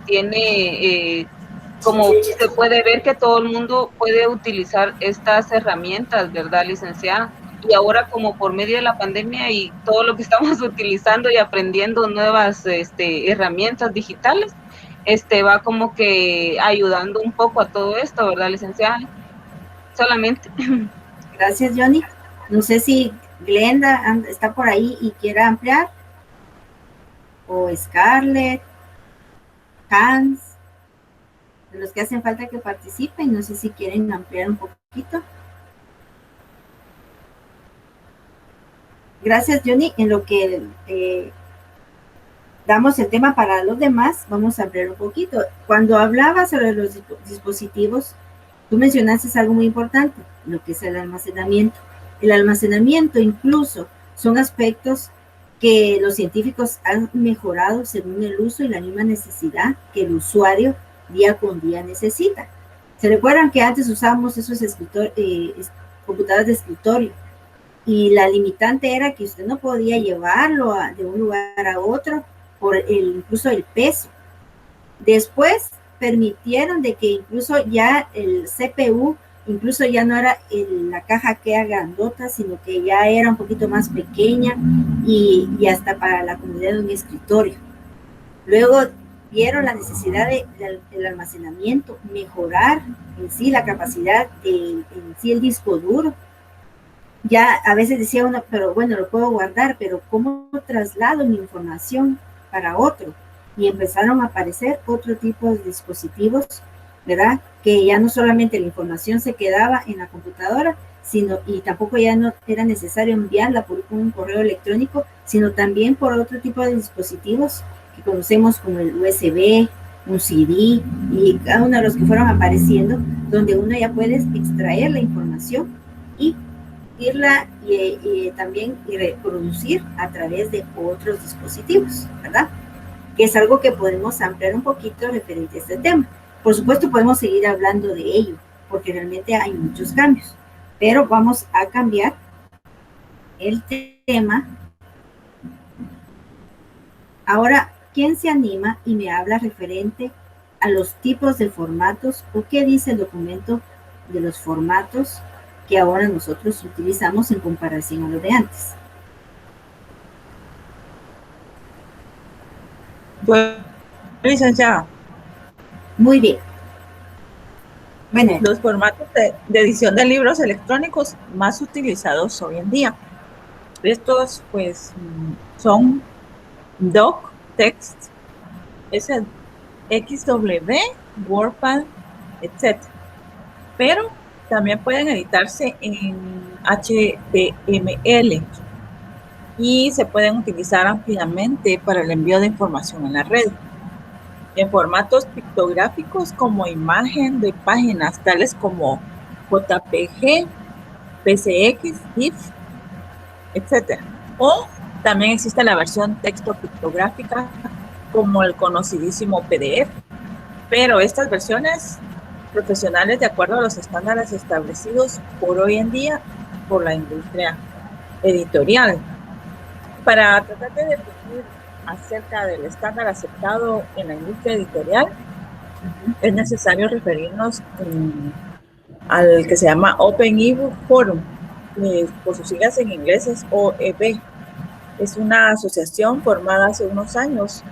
tiene, como se puede ver, que todo el mundo puede utilizar estas herramientas, ¿verdad, licenciada? Y ahora, como por medio de la pandemia y todo lo que estamos utilizando y aprendiendo nuevas herramientas digitales, va como que ayudando un poco a todo esto, ¿verdad, licenciada? Solamente. Gracias, Johnny. No sé si Glenda está por ahí y quiera ampliar, o Scarlett, Hans, de los que hacen falta que participen. No sé si quieren ampliar un poquito. Gracias, Johnny. En lo que damos el tema para los demás, vamos a ampliar un poquito. Cuando hablabas sobre los dispositivos, tú mencionaste algo muy importante, lo que es el almacenamiento. El almacenamiento incluso son aspectos que los científicos han mejorado según el uso y la misma necesidad que el usuario día con día necesita. ¿Se recuerdan que antes usábamos esos computadoras de escritorio? Y la limitante era que usted no podía llevarlo de un lugar a otro por incluso el peso. Después permitieron de que incluso ya el CPU, incluso ya no era la caja que era grandota, sino que ya era un poquito más pequeña y hasta para la comunidad de un escritorio. Luego vieron la necesidad del almacenamiento, mejorar en sí la capacidad, en sí el disco duro. Ya a veces decía uno, pero bueno, lo puedo guardar, pero ¿cómo traslado mi información para otro? Y empezaron a aparecer otro tipo de dispositivos, ¿verdad? Que ya no solamente la información se quedaba en la computadora, y tampoco ya no era necesario enviarla por un correo electrónico, sino también por otro tipo de dispositivos que conocemos como el USB, un CD, y cada uno de los que fueron apareciendo, donde uno ya puede extraer la información y irla y también reproducir a través de otros dispositivos, ¿verdad? Que es algo que podemos ampliar un poquito referente a este tema. Por supuesto, podemos seguir hablando de ello, porque realmente hay muchos cambios, pero vamos a cambiar el tema. Ahora, ¿quién se anima y me habla referente a los tipos de formatos o qué dice el documento de los formatos que ahora nosotros utilizamos en comparación a lo de antes? Bueno, licenciada. Muy bien. Bueno, los formatos de edición de libros electrónicos más utilizados hoy en día. Estos, pues, son Doc, Text, XW, WordPad, etc. Pero también pueden editarse en HTML y se pueden utilizar ampliamente para el envío de información en la red. En formatos pictográficos como imagen de páginas, tales como JPG, PCX, GIF, etc. O también existe la versión texto pictográfica como el conocidísimo PDF. Pero estas versiones profesionales, de acuerdo a los estándares establecidos por hoy en día por la industria editorial. Para tratar de definir acerca del estándar aceptado en la industria editorial, es necesario referirnos al que se llama Open eBook Forum, por sus siglas en inglés es OEB. Es una asociación formada hace unos años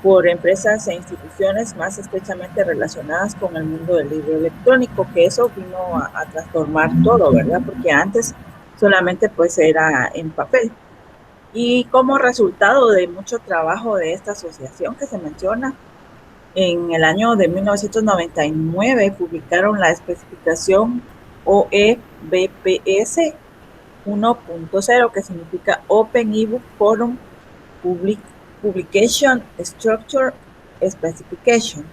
por empresas e instituciones más estrechamente relacionadas con el mundo del libro electrónico, que eso vino a transformar todo, ¿verdad? Porque antes solamente pues era en papel. Y como resultado de mucho trabajo de esta asociación que se menciona, en el año de 1999 publicaron la especificación OEBPS 1.0, que significa Open eBook Forum Publication Structure Specification,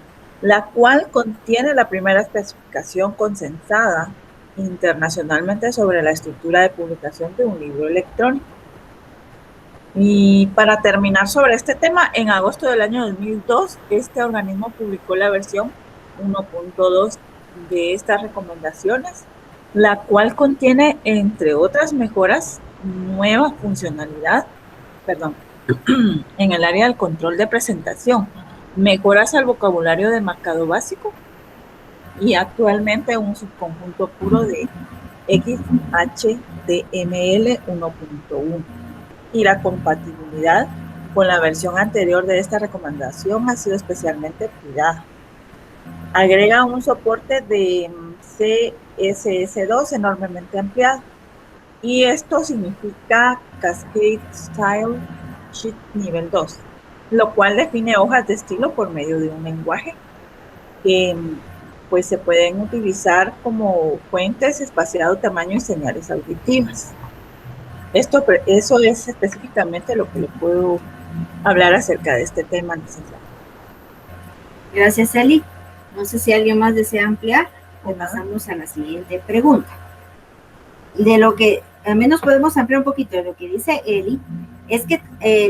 la cual contiene la primera especificación consensada internacionalmente sobre la estructura de publicación de un libro electrónico. Y para terminar sobre este tema, en agosto del año 2002, este organismo publicó la versión 1.2 de estas recomendaciones, la cual contiene, entre otras mejoras, nueva funcionalidad, en el área del control de presentación, mejoras al vocabulario de marcado básico y actualmente un subconjunto puro de XHTML 1.1. Y la compatibilidad con la versión anterior de esta recomendación ha sido especialmente cuidada. Agrega un soporte de CSS2 enormemente ampliado, y esto significa Cascade Style Sheet nivel 2, lo cual define hojas de estilo por medio de un lenguaje que pues se pueden utilizar como fuentes, espaciado, tamaño y señales auditivas. Eso es específicamente lo que le puedo hablar acerca de este tema, licenciada. Gracias, Eli. No sé si alguien más desea ampliar o pasamos a la siguiente pregunta. De lo que al menos podemos ampliar un poquito de lo que dice Eli, es que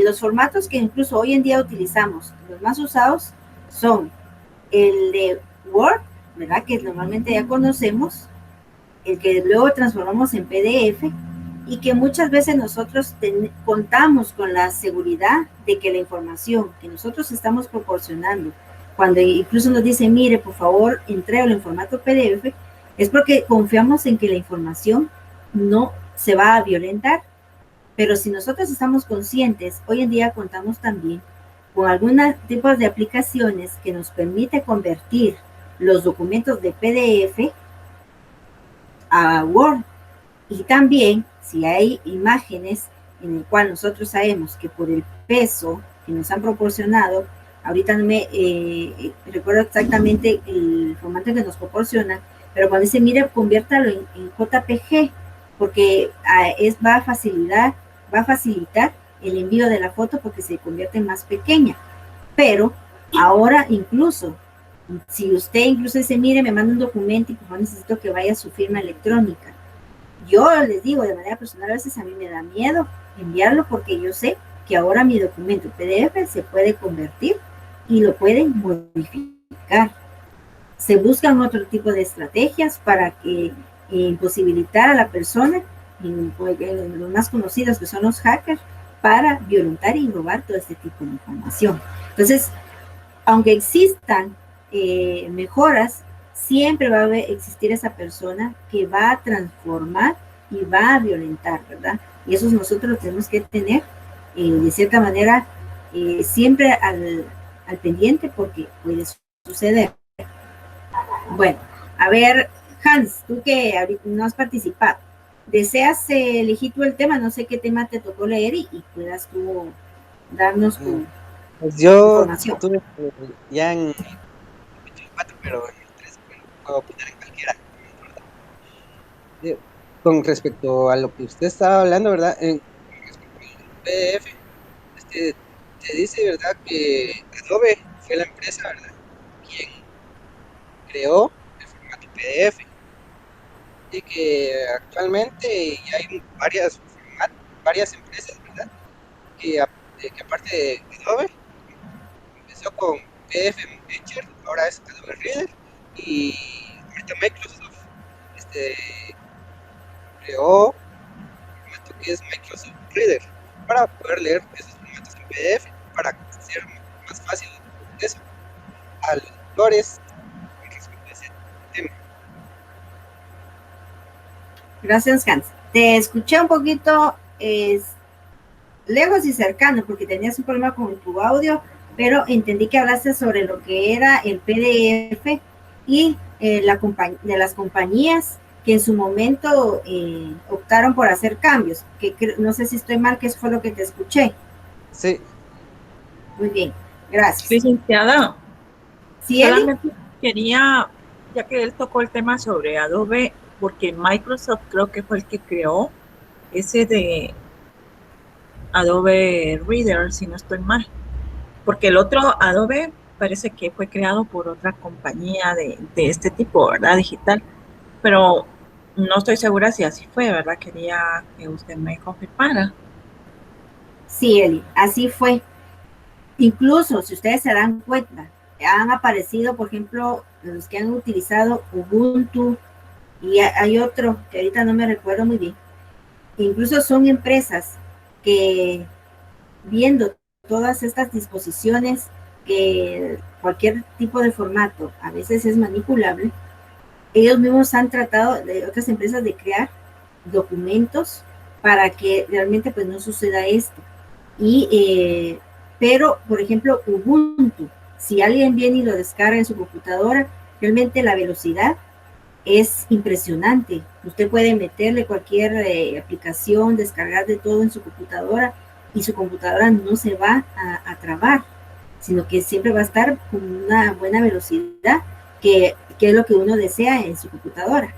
los formatos que incluso hoy en día utilizamos, los más usados, son el de Word, ¿verdad? Que normalmente ya conocemos, el que luego transformamos en PDF, y que muchas veces nosotros contamos con la seguridad de que la información que nosotros estamos proporcionando, cuando incluso nos dice, mire, por favor, entréalo en formato PDF, es porque confiamos en que la información no se va a violentar. Pero si nosotros estamos conscientes, hoy en día contamos también con algunos tipos de aplicaciones que nos permite convertir los documentos de PDF a Word. Y también, si hay imágenes en el cual nosotros sabemos que por el peso que nos han proporcionado, ahorita no me recuerdo exactamente el formato que nos proporciona, pero cuando dice, mire, conviértalo en JPG, porque va a facilitar el envío de la foto porque se convierte en más pequeña. Pero ahora incluso, si usted incluso dice, mire, me manda un documento y por favor necesito que vaya a su firma electrónica. Yo les digo de manera personal, a veces a mí me da miedo enviarlo porque yo sé que ahora mi documento PDF se puede convertir y lo pueden modificar. Se buscan otro tipo de estrategias para que imposibilitar a la persona, los más conocidos que son los hackers, para violentar y robar todo este tipo de información. Entonces, aunque existan mejoras, siempre va a existir esa persona que va a transformar y va a violentar, ¿verdad? Y eso nosotros lo tenemos que tener, de cierta manera, siempre al pendiente porque puede suceder. Bueno, a ver, Hans, tú que ahorita no has participado, ¿deseas elegir tú el tema? No sé qué tema te tocó leer y puedas tú darnos tu Pues yo información. tuve ya en 24, pero en el 3 puedo opinar en cualquiera. Con respecto a lo que usted estaba hablando, ¿verdad? Respecto al PDF, te dice, ¿verdad? Que Adobe fue la empresa, ¿verdad? Quien creó el formato PDF. Y que actualmente ya hay varias empresas, ¿verdad? Que aparte de Adobe, empezó con PDF Etcher, ahora es Adobe Reader, y ahorita Microsoft creó un formato que es Microsoft Reader para poder leer esos formatos en PDF para hacer más fácil eso a los lectores con respecto a ese tema. Gracias, Hans. Te escuché un poquito lejos y cercano porque tenías un problema con tu audio, pero entendí que hablaste sobre lo que era el PDF y de las compañías que en su momento optaron por hacer cambios, que no sé si estoy mal, que eso fue lo que te escuché. Sí. Muy bien, gracias. Licenciada, sí, solamente quería, ya que él tocó el tema sobre Adobe, porque Microsoft creo que fue el que creó ese de Adobe Reader, si no estoy mal, porque el otro Adobe parece que fue creado por otra compañía de este tipo, ¿verdad? Digital, pero no estoy segura si así fue, ¿verdad? Quería que usted me confirmara. Sí, Eli, así fue. Incluso, si ustedes se dan cuenta, han aparecido, por ejemplo, los que han utilizado Ubuntu, y hay otro que ahorita no me recuerdo muy bien. Incluso son empresas que, viendo todas estas disposiciones, que cualquier tipo de formato a veces es manipulable, ellos mismos han tratado, de otras empresas, de crear documentos para que realmente pues no suceda esto. Pero, por ejemplo, Ubuntu, si alguien viene y lo descarga en su computadora, realmente la velocidad es impresionante. Usted puede meterle cualquier aplicación, descargar de todo en su computadora y su computadora no se va a trabar, sino que siempre va a estar con una buena velocidad, que es lo que uno desea en su computadora.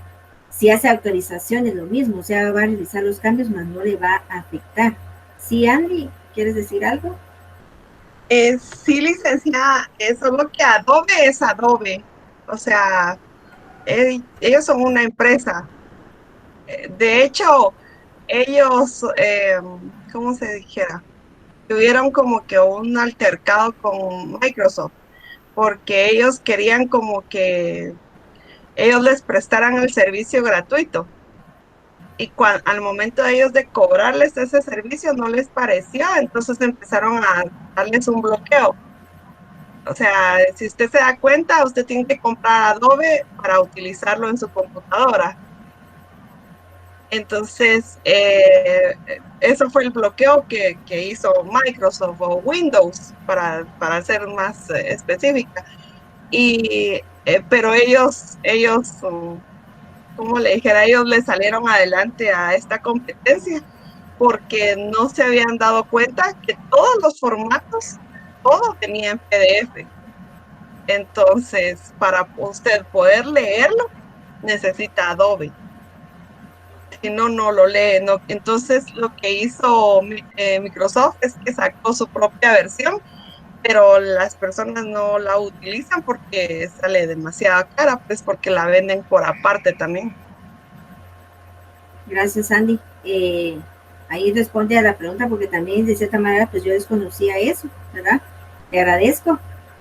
Si hace actualizaciones, lo mismo, o sea, va a realizar los cambios, mas no le va a afectar. Sí, Andy, ¿quieres decir algo? Sí, licenciada, solo que Adobe es Adobe, o sea, ellos son una empresa. De hecho, ellos, ¿cómo se dijera? Tuvieron como que un altercado con Microsoft, porque ellos querían como que ellos les prestaran el servicio gratuito. Y al momento de ellos de cobrarles ese servicio no les pareció, entonces empezaron a darles un bloqueo. O sea, si usted se da cuenta, usted tiene que comprar Adobe para utilizarlo en su computadora. Entonces, eso fue el bloqueo que hizo Microsoft o Windows, para ser más específica. Pero ellos, como le dijera, ellos le salieron adelante a esta competencia porque no se habían dado cuenta que todos los formatos, todo tenía en PDF. Entonces, para usted poder leerlo, necesita Adobe. Si no, no lo lee. No. Entonces, lo que hizo Microsoft es que sacó su propia versión, pero las personas no la utilizan porque sale demasiado cara, pues porque la venden por aparte también. Gracias, Andy. Ahí responde a la pregunta, porque también de cierta manera pues yo desconocía eso, ¿verdad? Le agradezco,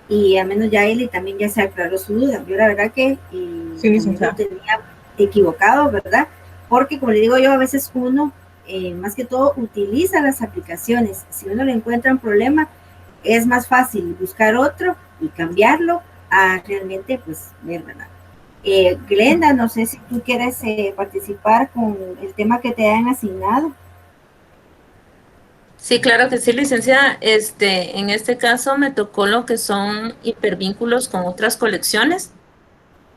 y al menos ya Eli también ya se aclaró su duda. Yo la verdad que sí, lo tenía equivocado, ¿verdad? Porque como le digo yo, a veces uno más que todo utiliza las aplicaciones. Si uno le encuentra un problema, es más fácil buscar otro y cambiarlo a realmente pues ver, ¿verdad? Glenda, no sé si tú quieres participar con el tema que te han asignado. Sí, claro que sí, licenciada. En este caso me tocó lo que son hipervínculos con otras colecciones.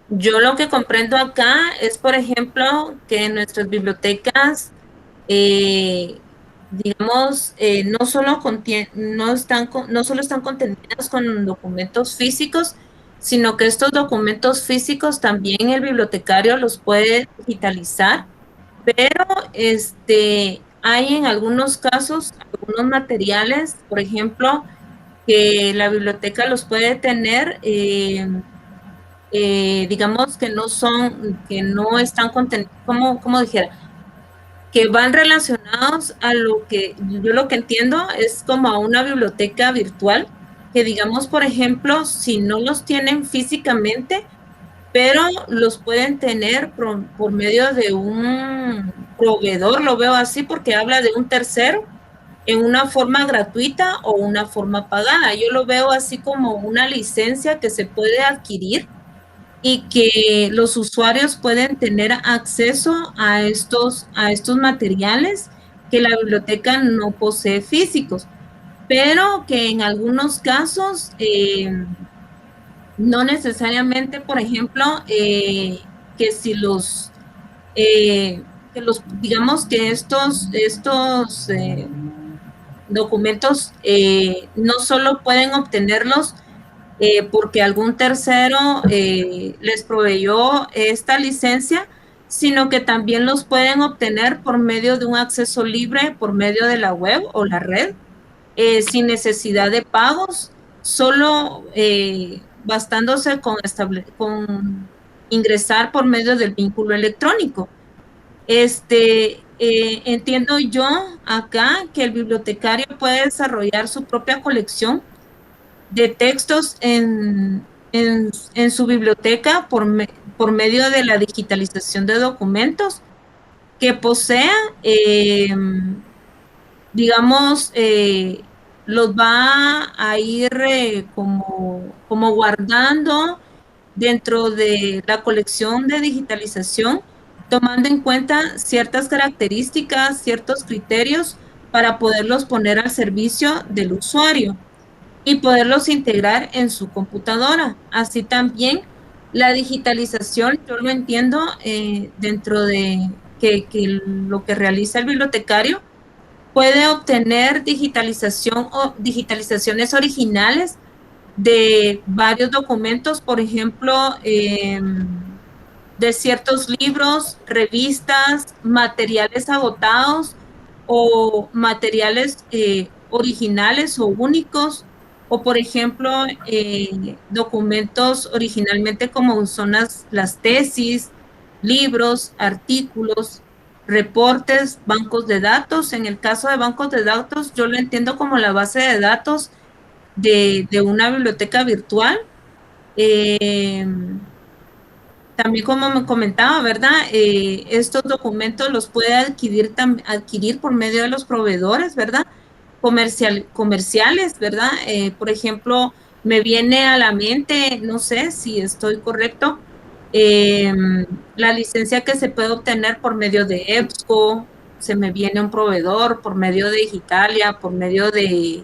Yo lo que comprendo acá es, por ejemplo, que en nuestras bibliotecas, digamos, no solo están contenidas con documentos físicos, sino que estos documentos físicos también el bibliotecario los puede digitalizar, pero hay en algunos casos algunos materiales, por ejemplo, que la biblioteca los puede tener, digamos que no están contenidos, como dijera, que van relacionados a yo lo que entiendo es como a una biblioteca virtual, que digamos, por ejemplo, si no los tienen físicamente, pero los pueden tener por medio de un proveedor, lo veo así porque habla de un tercero, en una forma gratuita o una forma pagada. Yo lo veo así como una licencia que se puede adquirir y que los usuarios pueden tener acceso a estos materiales que la biblioteca no posee físicos, pero que en algunos casos no necesariamente, por ejemplo, que si digamos que estos documentos no solo pueden obtenerlos porque algún tercero les proveyó esta licencia, sino que también los pueden obtener por medio de un acceso libre, por medio de la web o la red, sin necesidad de pagos, solo bastándose con ingresar por medio del vínculo electrónico. Entiendo yo acá que el bibliotecario puede desarrollar su propia colección de textos en su biblioteca por medio de la digitalización de documentos que posea, digamos, los va a ir como guardando dentro de la colección de digitalización, tomando en cuenta ciertas características, ciertos criterios para poderlos poner al servicio del usuario y poderlos integrar en su computadora. Así también la digitalización, yo lo entiendo dentro de que lo que realiza el bibliotecario puede obtener digitalización o digitalizaciones originales de varios documentos, por ejemplo, de ciertos libros, revistas, materiales agotados o materiales originales o únicos, o por ejemplo, documentos originalmente como son las tesis, libros, artículos, reportes, bancos de datos. En el caso de bancos de datos, yo lo entiendo como la base de datos de una biblioteca virtual. También como me comentaba, ¿verdad? Estos documentos los puede adquirir por medio de los proveedores, ¿verdad? Comerciales, ¿verdad? Por ejemplo, me viene a la mente, no sé si estoy correcto, la licencia que se puede obtener por medio de EBSCO, se me viene un proveedor por medio de Digitalia, por medio de,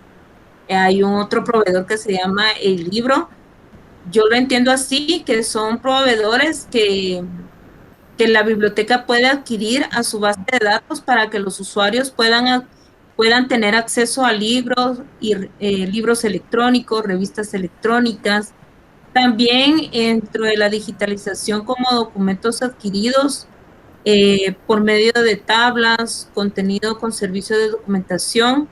hay un otro proveedor que se llama El Libro. Yo lo entiendo así, que son proveedores que la biblioteca puede adquirir a su base de datos para que los usuarios puedan tener acceso a libros y libros electrónicos, revistas electrónicas. También dentro de la digitalización como documentos adquiridos por medio de tablas, contenido con servicio de documentación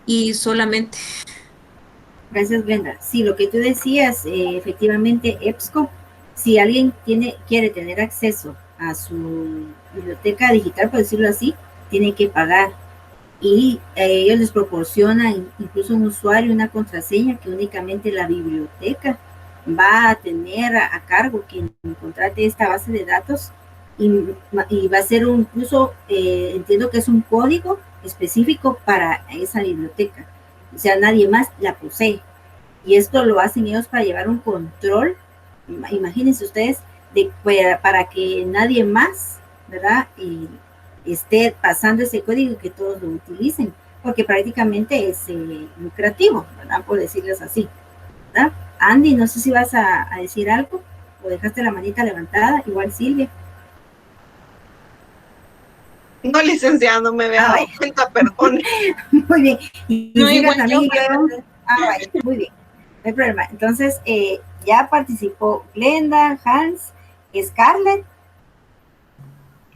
y solamente. Gracias, Brenda. Sí, lo que tú decías, efectivamente, EBSCO, si alguien quiere tener acceso a su biblioteca digital, por decirlo así, tiene que pagar. Y ellos les proporcionan incluso un usuario, una contraseña que únicamente la biblioteca va a tener a cargo quien contrate esta base de datos y va a ser incluso, entiendo que es un código específico para esa biblioteca. O sea, nadie más la posee. Y esto lo hacen ellos para llevar un control, imagínense ustedes, para que nadie más, ¿verdad? Esté pasando ese código y que todos lo utilicen, porque prácticamente es lucrativo, ¿verdad? Por decirles así, ¿verdad? Andy, no sé si vas a decir algo, o dejaste la manita levantada, igual Silvia. No, licenciada, no me había dado cuenta, perdón. Muy bien. Y no, Silvia igual también. vaya, muy bien. No hay problema. Entonces, ya participó Glenda, Hans, Scarlett.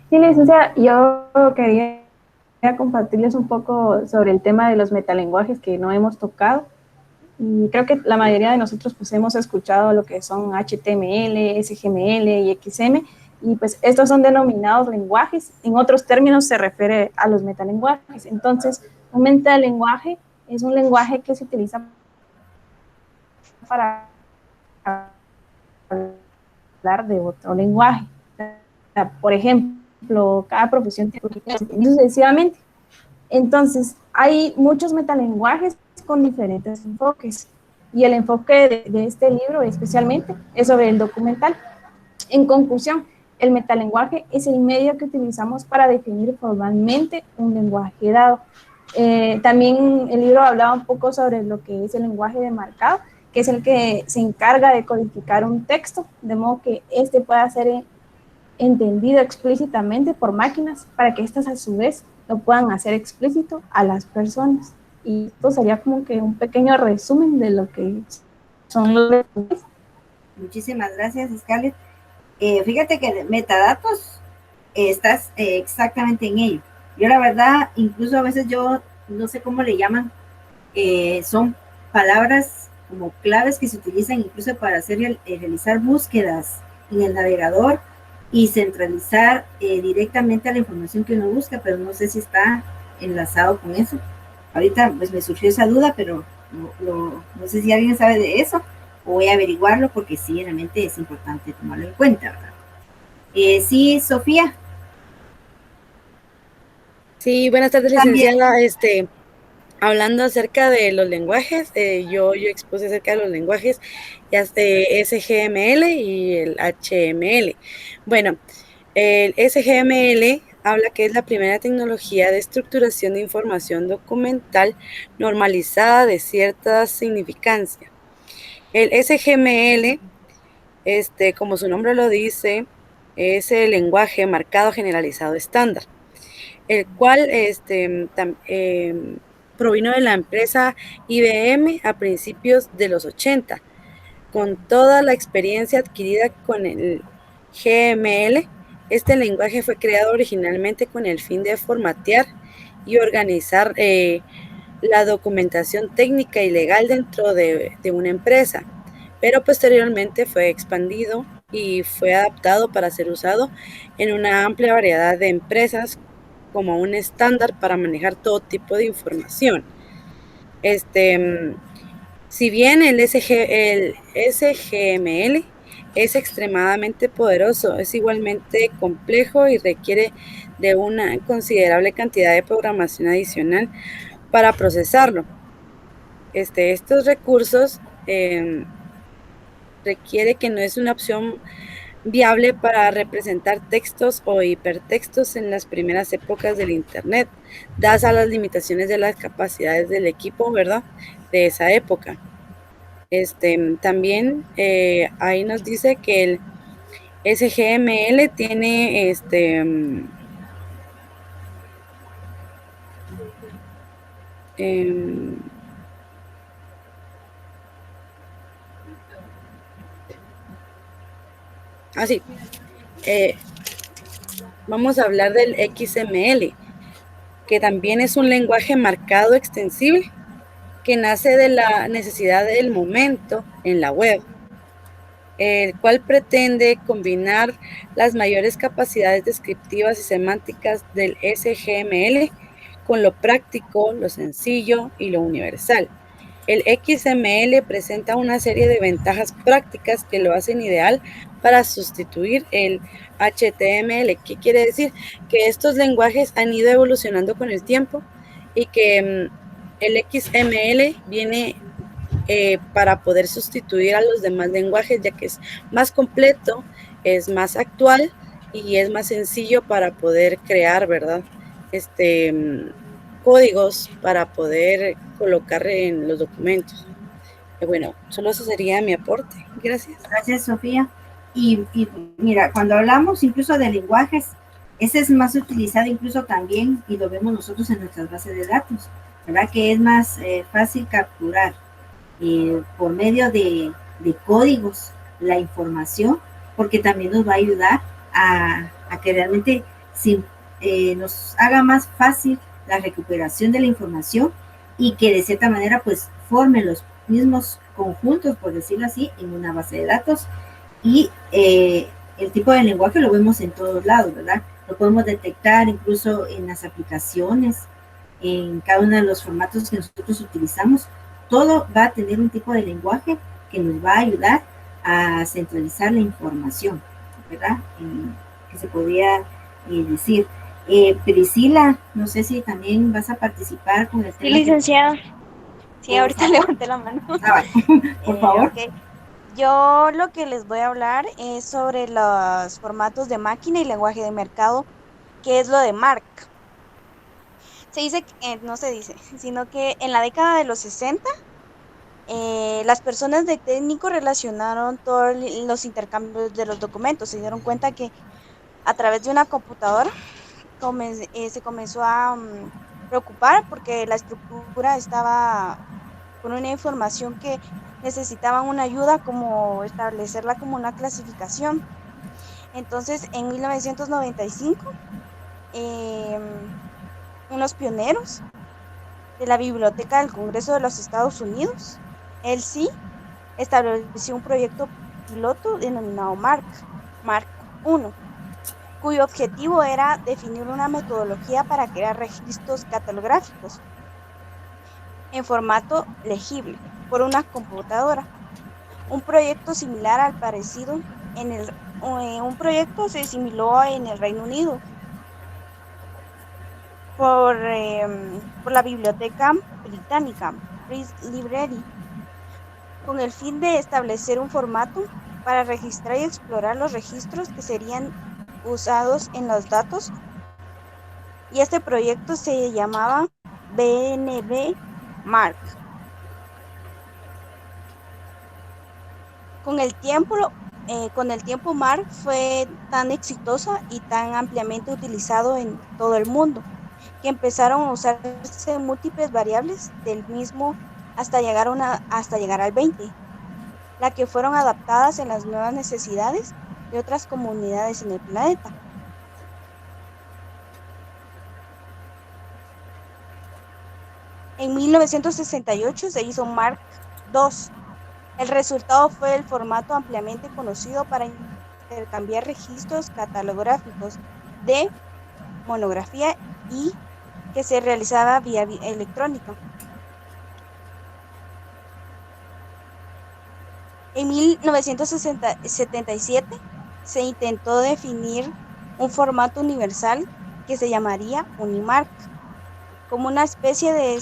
Sí, licenciada, yo quería compartirles un poco sobre el tema de los metalenguajes que no hemos tocado. Y creo que la mayoría de nosotros pues hemos escuchado lo que son HTML, SGML y XM, y pues estos son denominados lenguajes. En otros términos se refiere a los metalenguajes. Entonces, un metalenguaje es un lenguaje que se utiliza para hablar de otro lenguaje. O sea, por ejemplo, cada profesión tiene sucesivamente. Entonces, hay muchos metalenguajes con diferentes enfoques. Y el enfoque de este libro especialmente es sobre el documental. En conclusión, el metalenguaje es el medio que utilizamos para definir formalmente un lenguaje dado. También el libro hablaba un poco sobre lo que es el lenguaje de marcado, que es el que se encarga de codificar un texto, de modo que este pueda ser entendido explícitamente por máquinas para que éstas a su vez lo puedan hacer explícito a las personas. Y esto sería como que un pequeño resumen de lo que son los lenguajes. Muchísimas gracias, Scarlett. Fíjate que de metadatos estás exactamente en ello. Yo la verdad, incluso a veces yo no sé cómo le llaman, son palabras como claves que se utilizan incluso para hacer realizar búsquedas en el navegador y centralizar directamente a la información que uno busca, pero no sé si está enlazado con eso. Ahorita pues me surgió esa duda, pero no sé si alguien sabe de eso, o voy a averiguarlo porque sí, realmente es importante tomarlo en cuenta, ¿verdad? Sí, Sofía. Sí, buenas tardes, licenciada. Hablando acerca de los lenguajes, yo expuse acerca de los lenguajes SGML y el HML. Bueno, el SGML habla que es la primera tecnología de estructuración de información documental normalizada de cierta significancia. El SGML, como su nombre lo dice, es el lenguaje marcado generalizado estándar, el cual provino de la empresa IBM a principios de los 80. Con toda la experiencia adquirida con el GML, este lenguaje fue creado originalmente con el fin de formatear y organizar la documentación técnica y legal dentro de una empresa, pero posteriormente fue expandido y fue adaptado para ser usado en una amplia variedad de empresas como un estándar para manejar todo tipo de información. Si bien el SGML es extremadamente poderoso, es igualmente complejo y requiere de una considerable cantidad de programación adicional para procesarlo. Estos recursos requiere que no es una opción viable para representar textos o hipertextos en las primeras épocas del Internet, dadas a las limitaciones de las capacidades del equipo, ¿verdad?, de esa época. También ahí nos dice que el SGML tiene vamos a hablar del XML, que también es un lenguaje marcado extensible que nace de la necesidad del momento en la web, el cual pretende combinar las mayores capacidades descriptivas y semánticas del SGML con lo práctico, lo sencillo y lo universal. El XML presenta una serie de ventajas prácticas que lo hacen ideal para sustituir el HTML. ¿Qué quiere decir? Que estos lenguajes han ido evolucionando con el tiempo y que el XML viene para poder sustituir a los demás lenguajes, ya que es más completo, es más actual y es más sencillo para poder crear, ¿verdad?, códigos para poder colocar en los documentos. Bueno, solo eso sería mi aporte. Gracias. Gracias, Sofía. Y mira, cuando hablamos incluso de lenguajes, ese es más utilizado incluso también, y lo vemos nosotros en nuestras bases de datos, ¿verdad? Que es más fácil capturar por medio de códigos la información, porque también nos va a ayudar a que realmente nos haga más fácil la recuperación de la información y que de cierta manera pues formen los mismos conjuntos, por decirlo así, en una base de datos. Y el tipo de lenguaje lo vemos en todos lados, ¿verdad? Lo podemos detectar incluso en las aplicaciones, en cada uno de los formatos que nosotros utilizamos. Todo va a tener un tipo de lenguaje que nos va a ayudar a centralizar la información, ¿verdad? Que se podría decir. Priscila, no sé si también vas a participar con el tema. Sí, licenciada. Sí, ahorita levanté la mano. Por favor. Okay. Yo lo que les voy a hablar es sobre los formatos de máquina y lenguaje de mercado, que es lo de MARC. Se dice, no se dice, sino que en la década de los 60, las personas de técnico relacionaron todos los intercambios de los documentos. Se dieron cuenta que a través de una computadora se comenzó a preocupar porque la estructura estaba con una información que necesitaban una ayuda, como establecerla como una clasificación. Entonces, en 1995, unos pioneros de la Biblioteca del Congreso de los Estados Unidos, LC, estableció un proyecto piloto denominado MARC 1, cuyo objetivo era definir una metodología para crear registros catalográficos en formato legible por una computadora. Un proyecto similar al parecido un proyecto se asimiló en el Reino Unido por la Biblioteca Británica, British Library, con el fin de establecer un formato para registrar y explorar los registros que serían usados en los datos, y este proyecto se llamaba BNB MARC. Con el tiempo MARC fue tan exitosa y tan ampliamente utilizado en todo el mundo que empezaron a usarse múltiples variables del mismo hasta llegar al 20, las que fueron adaptadas en las nuevas necesidades de otras comunidades en el planeta. En 1968 se hizo MARC 2. El resultado fue el formato ampliamente conocido para intercambiar registros catalográficos de monografía y que se realizaba vía electrónica. En 1977 se intentó definir un formato universal que se llamaría Unimarc, como una especie de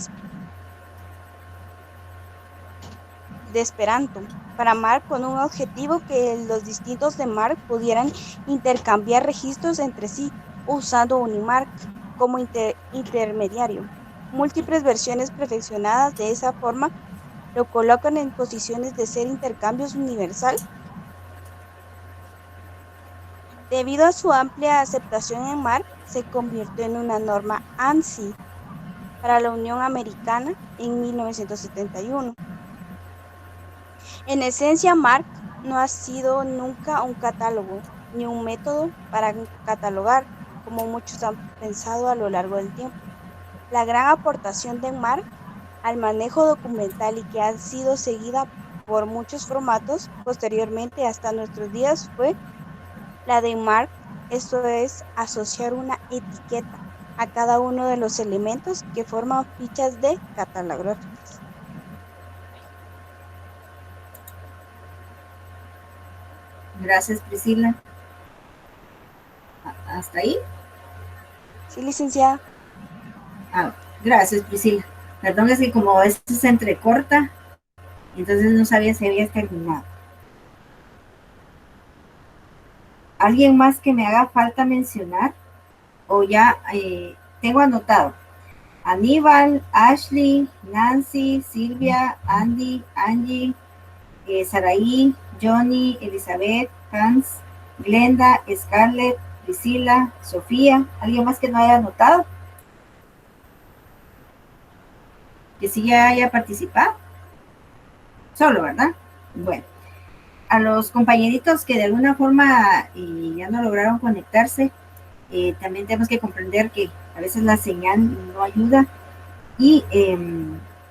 Esperanto para Marc, con un objetivo que los distintos de Marc pudieran intercambiar registros entre sí usando Unimarc como intermediario. Múltiples versiones perfeccionadas de esa forma lo colocan en posiciones de ser intercambios universal. Debido a su amplia aceptación en Marc, se convirtió en una norma ANSI para la Unión Americana en 1971. En esencia, Marc no ha sido nunca un catálogo ni un método para catalogar, como muchos han pensado a lo largo del tiempo. La gran aportación de Marc al manejo documental y que ha sido seguida por muchos formatos posteriormente hasta nuestros días fue la de Marc, esto es asociar una etiqueta a cada uno de los elementos que forman fichas de catalográficas. Gracias, Priscila. ¿Hasta ahí? Sí, licenciada. Gracias, Priscila. Perdón, es que como esto se entrecorta, entonces no sabía si habías terminado. ¿Alguien más que me haga falta mencionar? O ya tengo anotado. Aníbal, Ashley, Nancy, Silvia, Andy, Angie, Saraí, Johnny, Elizabeth, Hans, Glenda, Scarlett, Priscila, Sofía. ¿Alguien más que no haya anotado? Que sí ya haya participado. Solo, ¿verdad? Bueno. A los compañeritos que de alguna forma ya no lograron conectarse, también tenemos que comprender que a veces la señal no ayuda y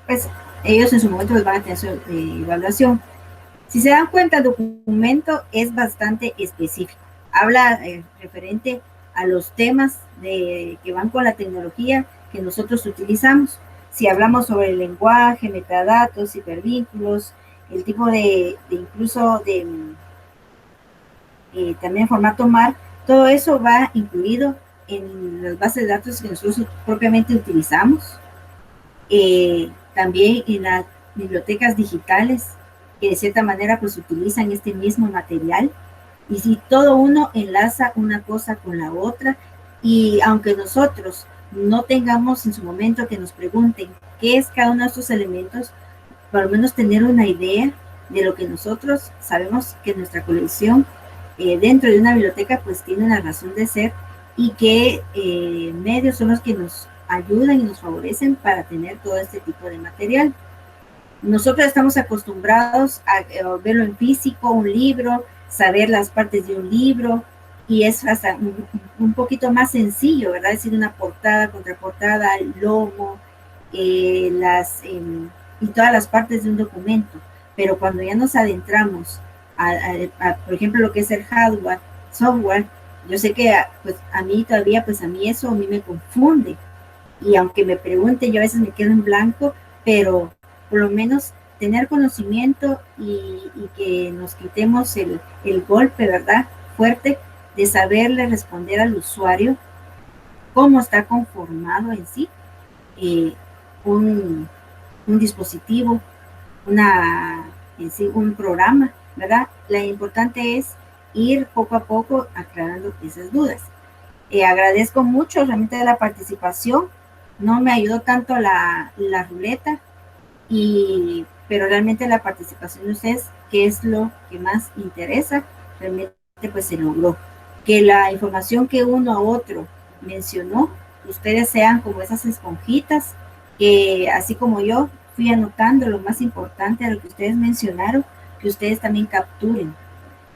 pues ellos en su momento les van a tener su evaluación. Si se dan cuenta, el documento es bastante específico. Habla referente a los temas que van con la tecnología que nosotros utilizamos. Si hablamos sobre el lenguaje, metadatos, hipervínculos, el tipo de incluso de también formato Marc, todo eso va incluido en las bases de datos que nosotros propiamente utilizamos. También en las bibliotecas digitales, que de cierta manera pues utilizan este mismo material. Y si todo uno enlaza una cosa con la otra, y aunque nosotros no tengamos en su momento que nos pregunten qué es cada uno de estos elementos, por lo menos tener una idea de lo que nosotros sabemos que nuestra colección dentro de una biblioteca pues tiene una razón de ser y que medios son los que nos ayudan y nos favorecen para tener todo este tipo de material. Nosotros estamos acostumbrados a verlo en físico, un libro, saber las partes de un libro, y es hasta un poquito más sencillo, ¿verdad? Es decir, una portada, contraportada, el logo, y todas las partes de un documento. Pero cuando ya nos adentramos por ejemplo, lo que es el hardware, software, yo sé que pues a mí todavía, pues a mí eso a mí me confunde. Y aunque me pregunte, yo a veces me quedo en blanco, pero por lo menos tener conocimiento y que nos quitemos el golpe, ¿verdad? Fuerte de saberle responder al usuario cómo está conformado en sí un dispositivo, un programa, ¿verdad? Lo importante es ir poco a poco aclarando esas dudas. Agradezco mucho realmente la participación. No me ayudó tanto la ruleta, pero realmente la participación de ustedes, que es lo que más interesa, realmente pues se logró. Que la información que uno a otro mencionó, ustedes sean como esas esponjitas, que así como yo fui anotando lo más importante de lo que ustedes mencionaron, que ustedes también capturen,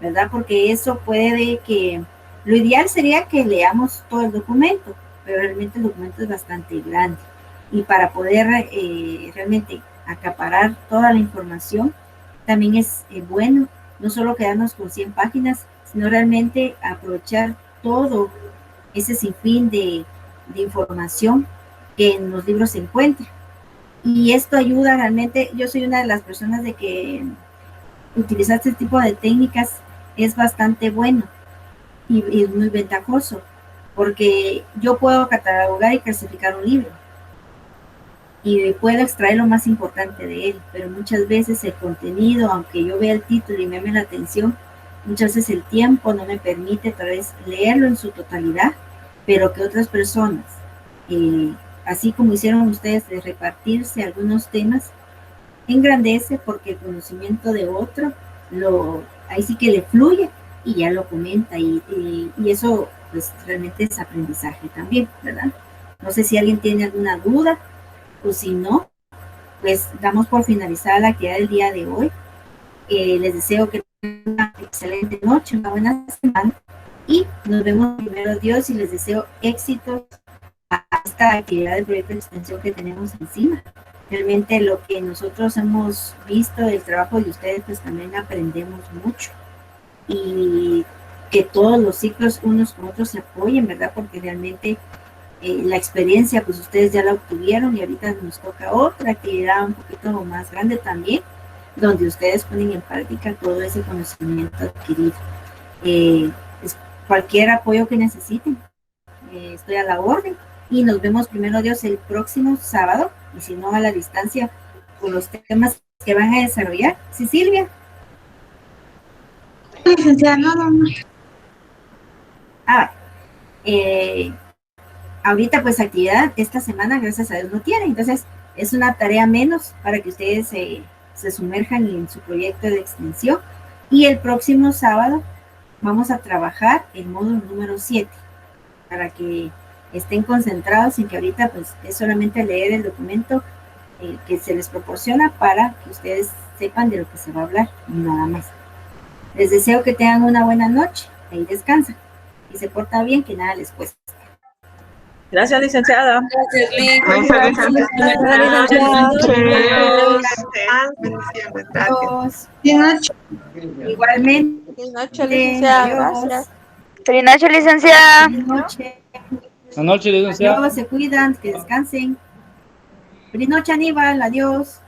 ¿verdad? Porque eso puede que, lo ideal sería que leamos todo el documento, pero realmente el documento es bastante grande. Y para poder realmente acaparar toda la información, también es bueno no solo quedarnos con 100 páginas, sino realmente aprovechar todo ese sinfín de información que en los libros se encuentra. Y esto ayuda realmente, yo soy una de las personas de que utilizar este tipo de técnicas es bastante bueno y muy ventajoso, porque yo puedo catalogar y clasificar un libro y puedo extraer lo más importante de él, pero muchas veces el contenido, aunque yo vea el título y me llame la atención, muchas veces el tiempo no me permite tal vez leerlo en su totalidad, pero que otras personas, así como hicieron ustedes de repartirse algunos temas, engrandece porque el conocimiento de otro, ahí sí que le fluye y ya lo comenta y eso pues realmente es aprendizaje también, ¿verdad? No sé si alguien tiene alguna duda o si no, pues damos por finalizada la actividad del día de hoy. Les deseo que tengan una excelente noche, una buena semana y nos vemos primero Dios y les deseo éxito a esta actividad del proyecto de extensión que tenemos encima. Realmente lo que nosotros hemos visto del trabajo de ustedes, pues también aprendemos mucho y que todos los ciclos unos con otros se apoyen, ¿verdad? Porque realmente la experiencia, pues ustedes ya la obtuvieron y ahorita nos toca otra actividad un poquito más grande también, donde ustedes ponen en práctica todo ese conocimiento adquirido. Cualquier apoyo que necesiten, estoy a la orden y nos vemos primero Dios el próximo sábado y si no a la distancia con los temas que van a desarrollar. ¿Sí, Silvia? Licenciada, no. Ahorita pues actividad esta semana gracias a Dios no tiene, entonces es una tarea menos para que ustedes se sumerjan en su proyecto de extensión y el próximo sábado vamos a trabajar el módulo número 7 para que estén concentrados en que ahorita pues es solamente leer el documento que se les proporciona para que ustedes sepan de lo que se va a hablar y nada más. Les deseo que tengan una buena noche, ahí descansan y se porta bien, que nada les cuesta. Gracias, licenciada. Gracias, Link. Gracias, licenciada. Igualmente. Feliz noche, licenciada. Gracias. Feliz noche, licenciada. Feliz noche. Buenas noches, licenciada. Adiós, se cuidan, que descansen. Feliz noche, Aníbal. Adiós.